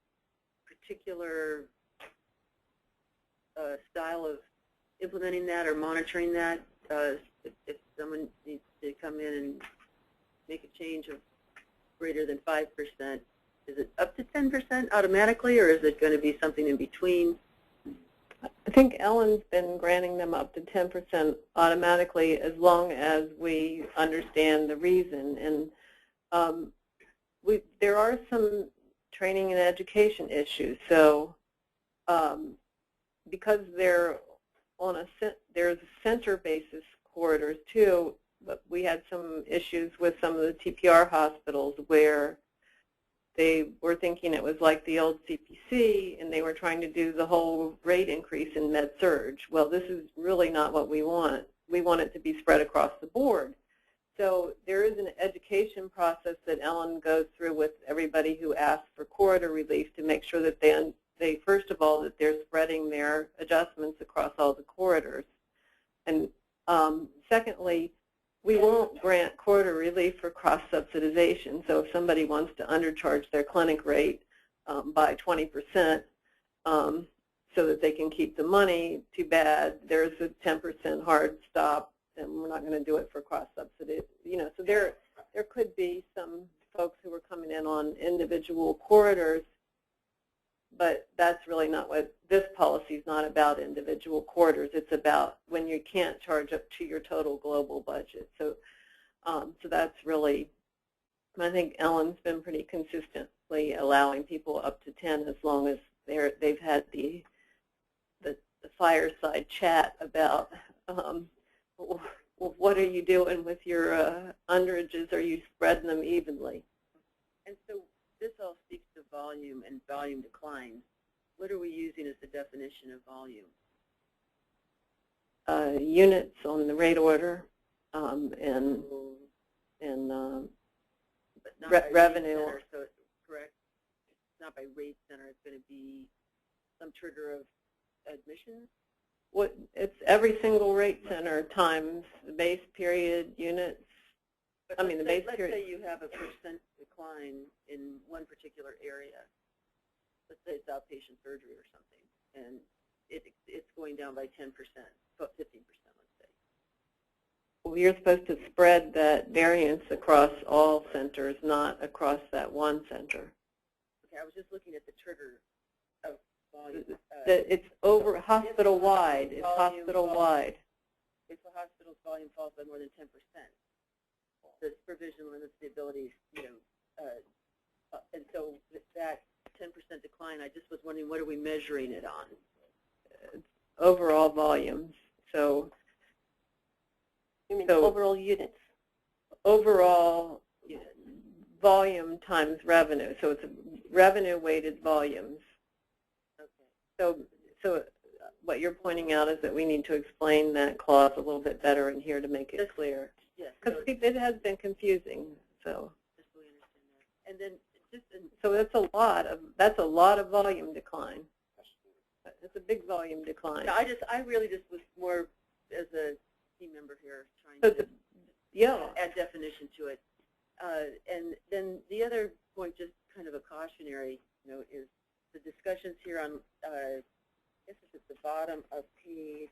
particular style of implementing that or monitoring that? If someone needs to come in and make a change of greater than 5%, is it up to 10% automatically, or is it going to be something in between? I think Ellen's been granting them up to 10% automatically as long as we understand the reason. And there are some training and education issues. So because they're on there's center basis corridors too, but we had some issues with some of the TPR hospitals where they were thinking it was like the old CPC, and they were trying to do the whole rate increase in med-surg. Well, this is really not what we want. We want it to be spread across the board. So there is an education process that Ellen goes through with everybody who asks for corridor relief to make sure that they first of all, that they're spreading their adjustments across all the corridors. And secondly, we won't grant corridor relief for cross-subsidization. So if somebody wants to undercharge their clinic rate by 20% so that they can keep the money, too bad. There's a 10% hard stop, and we're not going to do it for cross-subsidy. So there could be some folks who are coming in on individual corridors but that's really not what this policy is not about. Individual quarters. It's about when you can't charge up to your total global budget. So, so that's really. I think Ellen's been pretty consistently allowing people up to 10 as long as they've had the fireside chat about well, what are you doing with your underages? Are you spreading them evenly? And so this all speaks to volume and volume decline. What are we using as the definition of volume? Units on the rate order and but not revenue. Center, so it's correct. It's not by rate center. It's going to be some trigger of admissions. What it's every single rate center times the base period units. But I mean the base period. Let's say you have a % decline in one particular area. Let's say it's outpatient surgery or something, and it's going down by 10%, 15%, let's say. Well, you're supposed to spread that variance across all centers, not across that one center. Okay, I was just looking at the trigger of volume. It's over hospital-wide. It's hospital-wide. If the hospital's volume falls by more than 10%, the provision limits the ability, and so that 10% decline, I just was wondering, what are we measuring it on? It's overall volumes. So. You mean overall units? Overall volume times revenue. So it's revenue-weighted volumes. Okay. So what you're pointing out is that we need to explain that clause a little bit better in here to make it clear. Yes. Because it has been confusing. So. Just so we understand that. And then so that's a lot of volume decline. It's a big volume decline. No, I really just was more as a team member here trying to add definition to it. And then the other point, just kind of a cautionary note, is the discussions here on, I guess it's at the bottom of page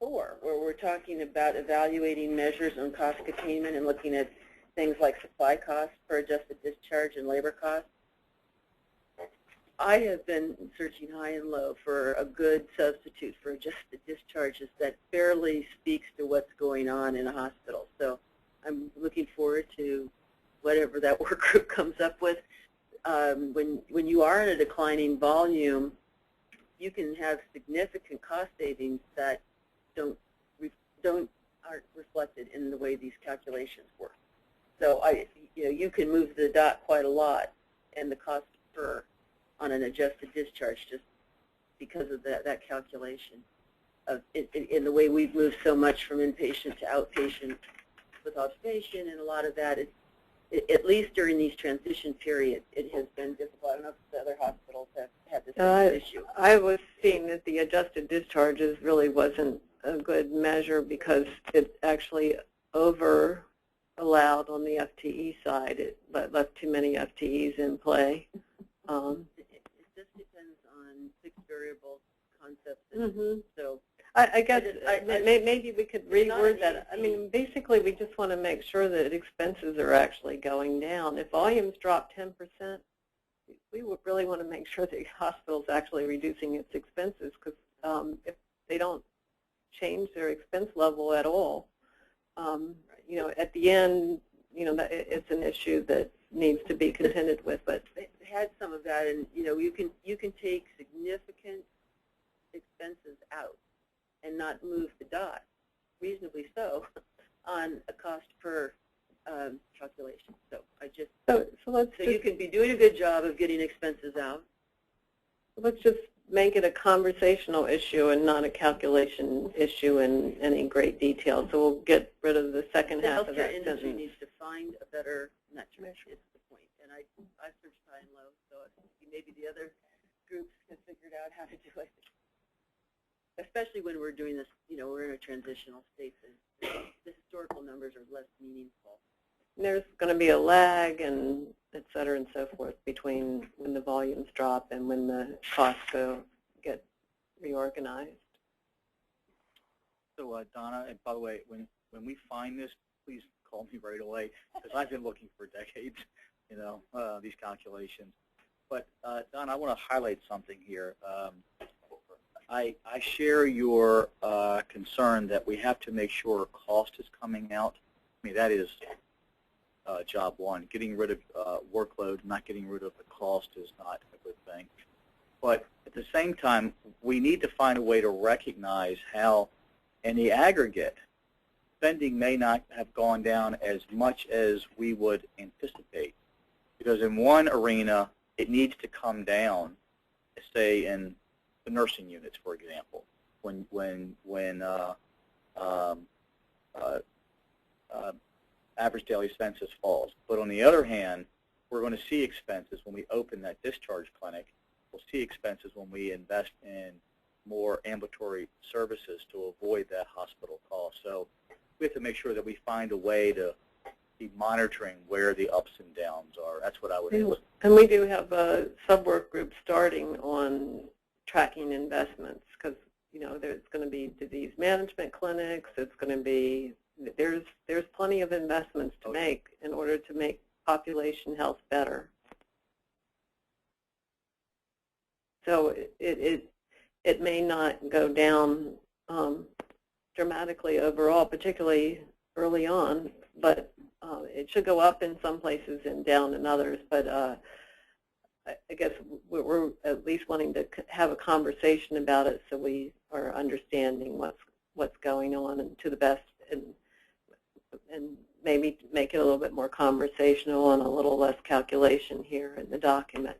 4, where we're talking about evaluating measures on cost containment and looking at things like supply costs per adjusted discharge and labor costs. I have been searching high and low for a good substitute for adjusted discharges that fairly speaks to what's going on in a hospital. So I'm looking forward to whatever that work group comes up with. When you are in a declining volume, you can have significant cost savings that aren't reflected in the way these calculations work. So you can move the dot quite a lot, and the cost per on an adjusted discharge just because of that calculation in the way we've moved so much from inpatient to outpatient with observation, and a lot of that is, at least during these transition periods, it has been difficult. I don't know if the other hospitals have had this issue. I was seeing that the adjusted discharges really wasn't a good measure because it actually over-allowed on the FTE side. It left too many FTEs in play. It just depends on fixed variable concepts. So I guess maybe we could reword that. I mean, basically, we just want to make sure that expenses are actually going down. If volumes drop 10%, we would really want to make sure the hospital's actually reducing its expenses, because if they don't change their expense level at all, at the end, it's an issue that needs to be contended with. But it had some of that, and you can take significant expenses out and not move the dot, reasonably so, on a cost per calculation. So you can be doing a good job of getting expenses out. Let's just make it a conversational issue and not a calculation issue in any great detail. So we'll get rid of the second half of that sentence. The healthcare industry needs to find a better metric. Is the point. And I searched high and low, so maybe the other groups have figured out how to do it. Especially when we're doing this, we're in a transitional state. The historical numbers are less meaningful. There's going to be a lag, and et cetera and so forth, between when the volumes drop and when the costs get reorganized. So, Donna, and by the way, when we find this, please call me right away, because I've been looking for decades. these calculations. But Don, I want to highlight something here. I share your concern that we have to make sure cost is coming out. I mean, that is job one. Getting rid of workload, not getting rid of the cost is not a good thing. But at the same time, we need to find a way to recognize how, in the aggregate, spending may not have gone down as much as we would anticipate. Because in one arena, it needs to come down, say in the nursing units, for example, when average daily census falls. But on the other hand, we're going to see expenses when we open that discharge clinic. We'll see expenses when we invest in more ambulatory services to avoid that hospital cost. So we have to make sure that we find a way to be monitoring where the ups and downs are. That's what I would ask. And we do have a sub-work group starting on tracking investments because, there's going to be disease management clinics. It's going to be, there's plenty of investments to make in order to make population health better. So it may not go down dramatically overall, particularly early on, but it should go up in some places and down in others. But I guess we're at least wanting to have a conversation about it so we are understanding what's going on and to the best, and maybe make it a little bit more conversational and a little less calculation here in the document.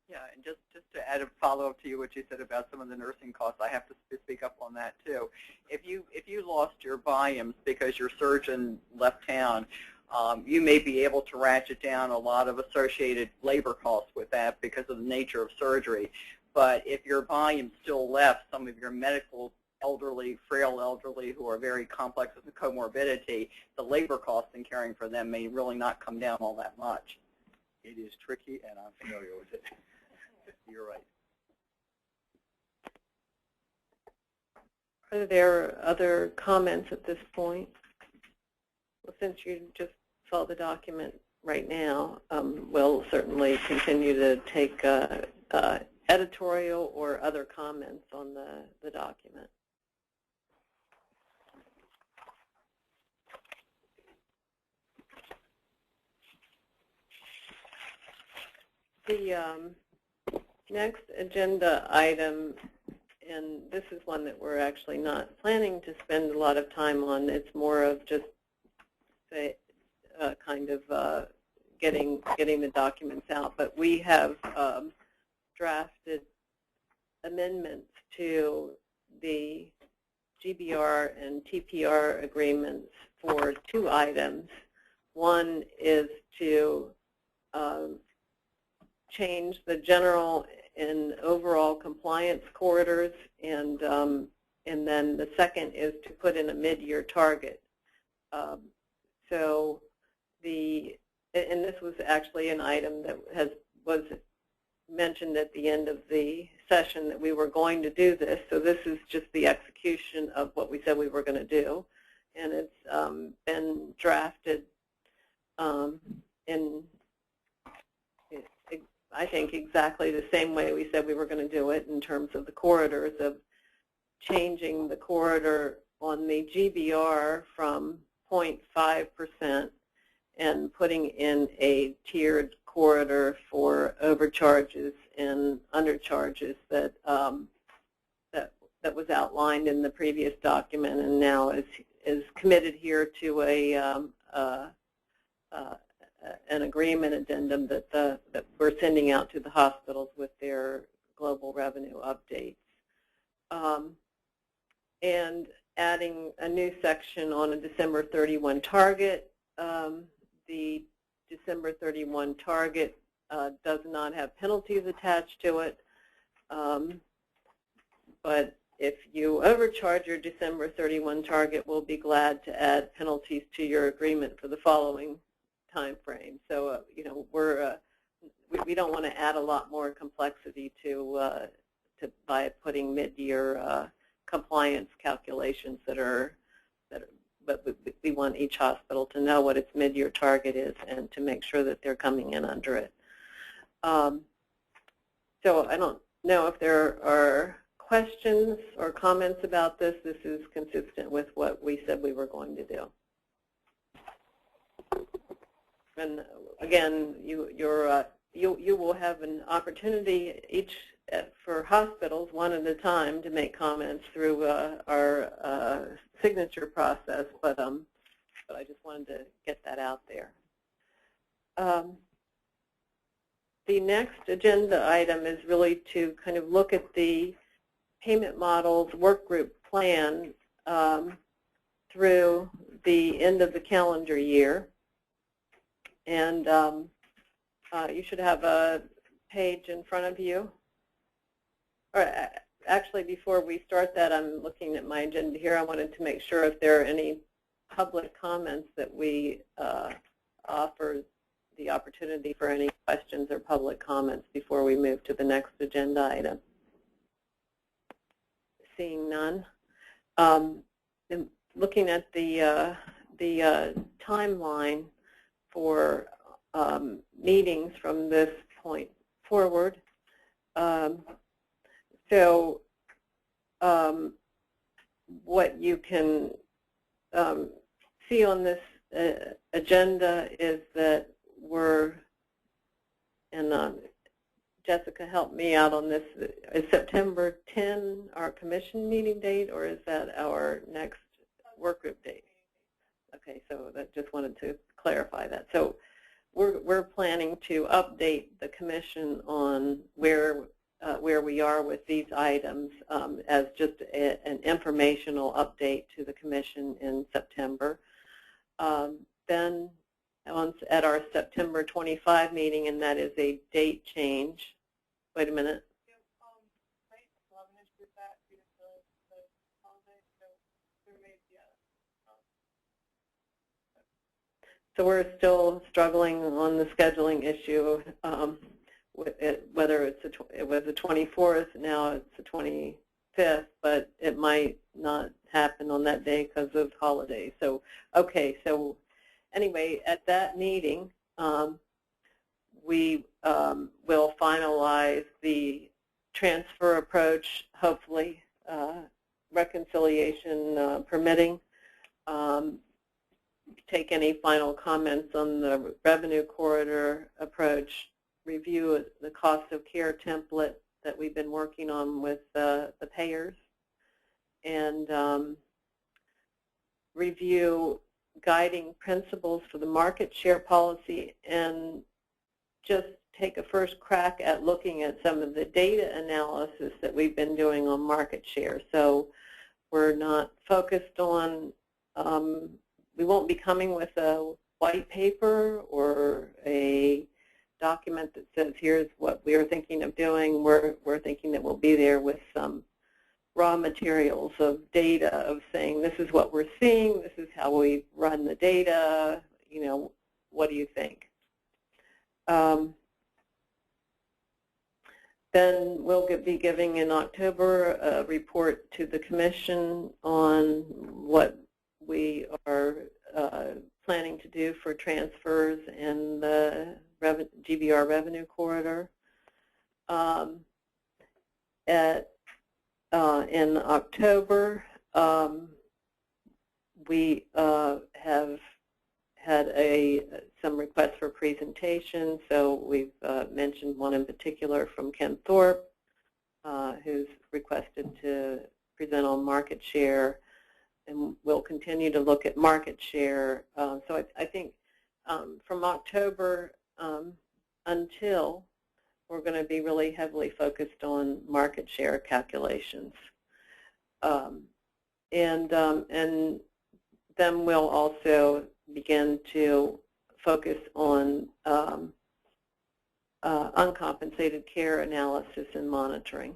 Yeah, and just to add a follow-up to you, what you said about some of the nursing costs, I have to speak up on that too. If you lost your volumes because your surgeon left town, you may be able to ratchet down a lot of associated labor costs with that because of the nature of surgery. But if your volume still left, some of your medical elderly, frail elderly who are very complex with the comorbidity, the labor costs in caring for them may really not come down all that much. It is tricky, and I'm familiar with it. You're right. Are there other comments at this point? Well, since you just saw the document right now, we'll certainly continue to take editorial or other comments on the document. The next agenda item, and this is one that we're actually not planning to spend a lot of time on. It's more of just kind of getting the documents out. But we have drafted amendments to the GBR and TPR agreements for two items. One is to change the general and overall compliance corridors, and then the second is to put in a mid-year target. And this was actually an item that was mentioned at the end of the session that we were going to do this. So this is just the execution of what we said we were going to do, and it's been drafted in, I think, exactly the same way we said we were going to do it in terms of the corridors, of changing the corridor on the GBR from 0.5% and putting in a tiered corridor for overcharges and undercharges that that was outlined in the previous document, and now is committed here to an agreement addendum that we're sending out to the hospitals with their global revenue updates, and adding a new section on a December 31 target. The December 31 target does not have penalties attached to it, but if you overcharge your December 31 target, we'll be glad to add penalties to your agreement for the following time frame. So we don't want to add a lot more complexity by putting mid-year compliance calculations that but we want each hospital to know what its mid-year target is and to make sure that they're coming in under it. So I don't know if there are questions or comments about this. This is consistent with what we said we were going to do. And again, you will have an opportunity each for hospitals one at a time to make comments through our signature process, but I just wanted to get that out there. The next agenda item is really to kind of look at the payment models work group plan through the end of the calendar year. And you should have a page in front of you. Or actually, before we start that, I'm looking at my agenda here. I wanted to make sure if there are any public comments that we offer the opportunity for any questions or public comments before we move to the next agenda item. Seeing none. Looking at the timeline for meetings from this point forward. So what you can see on this agenda is that we're, and Jessica helped me out on this, is September 10 our commission meeting date, or is that our next work group date? Okay, so that just wanted to clarify that. So we're planning to update the commission on where we are with these items as just an informational update to the commission in September. Then at our September 25 meeting, and that is a date change. Wait a minute. So we're still struggling on the scheduling issue, whether it was the 24th, now it's the 25th, but it might not happen on that day because of holidays. So, okay, so anyway, at that meeting, we will finalize the transfer approach, hopefully, reconciliation permitting. Take any final comments on the revenue corridor approach, review the cost of care template that we've been working on with the payers, and review guiding principles for the market share policy, and just take a first crack at looking at some of the data analysis that we've been doing on market share. So we're not focused on we won't be coming with a white paper or a document that says here's what we are thinking of doing. We're thinking that we'll be there with some raw materials of data of saying this is what we're seeing, this is how we run the data, you know, what do you think? Then we'll be giving in October a report to the Commission on what we are planning to do for transfers in the GBR revenue corridor. In October, we have had some requests for presentation. So we've mentioned one in particular from Ken Thorpe, who's requested to present on market share, and we'll continue to look at market share. So I think from October until we're going to be really heavily focused on market share calculations. And then we'll also begin to focus on uncompensated care analysis and monitoring.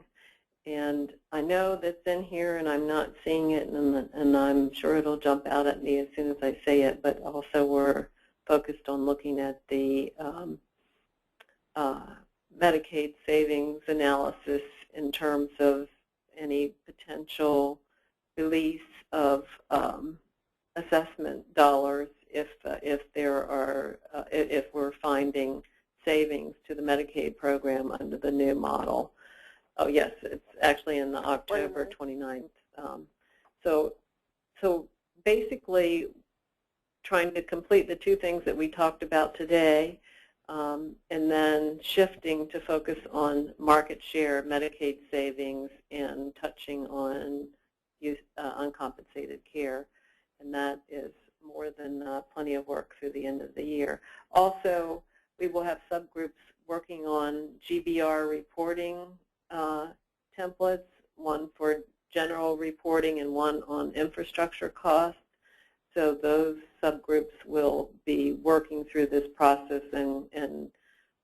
And I know that's in here, and I'm not seeing it, and I'm sure it'll jump out at me as soon as I say it, but also we're focused on looking at the Medicaid savings analysis in terms of any potential release of assessment dollars if we're finding savings to the Medicaid program under the new model. Oh yes, it's actually in the October 29th. So basically, trying to complete the two things that we talked about today, and then shifting to focus on market share, Medicaid savings, and touching on uncompensated care. And that is more than plenty of work through the end of the year. Also, we will have subgroups working on GBR reporting templates, one for general reporting and one on infrastructure costs. So those subgroups will be working through this process and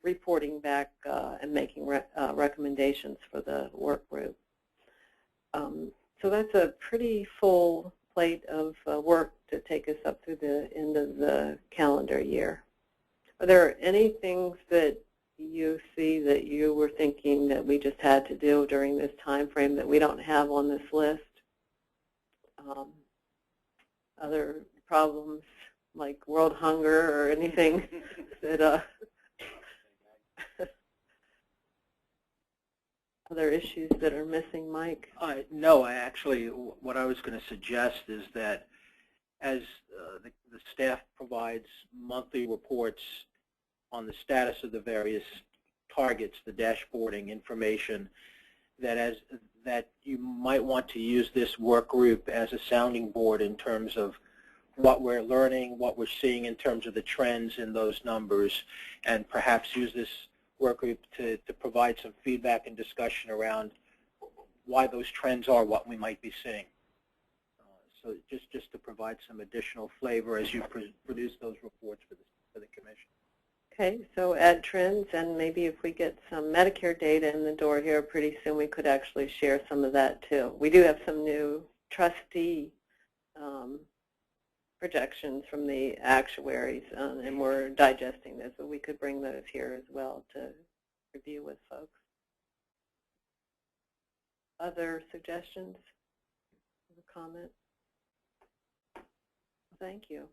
reporting back and making recommendations for the work group. So that's a pretty full plate of work to take us up through the end of the calendar year. Are there any things that you see that you were thinking that we just had to do during this time frame that we don't have on this list? Other problems like world hunger or anything that other issues that are missing, Mike? No, actually, what I was going to suggest is that as the staff provides monthly reports on the status of the various targets, the dashboarding information, that you might want to use this work group as a sounding board in terms of what we're learning, what we're seeing in terms of the trends in those numbers, and perhaps use this work group to provide some feedback and discussion around why those trends are what we might be seeing. So just to provide some additional flavor as you produce those reports for the Commission. Okay, so add trends, and maybe if we get some Medicare data in the door here pretty soon, we could actually share some of that too. We do have some new trustee projections from the actuaries, and we're digesting this, but we could bring those here as well to review with folks. Other suggestions or comments? Thank you.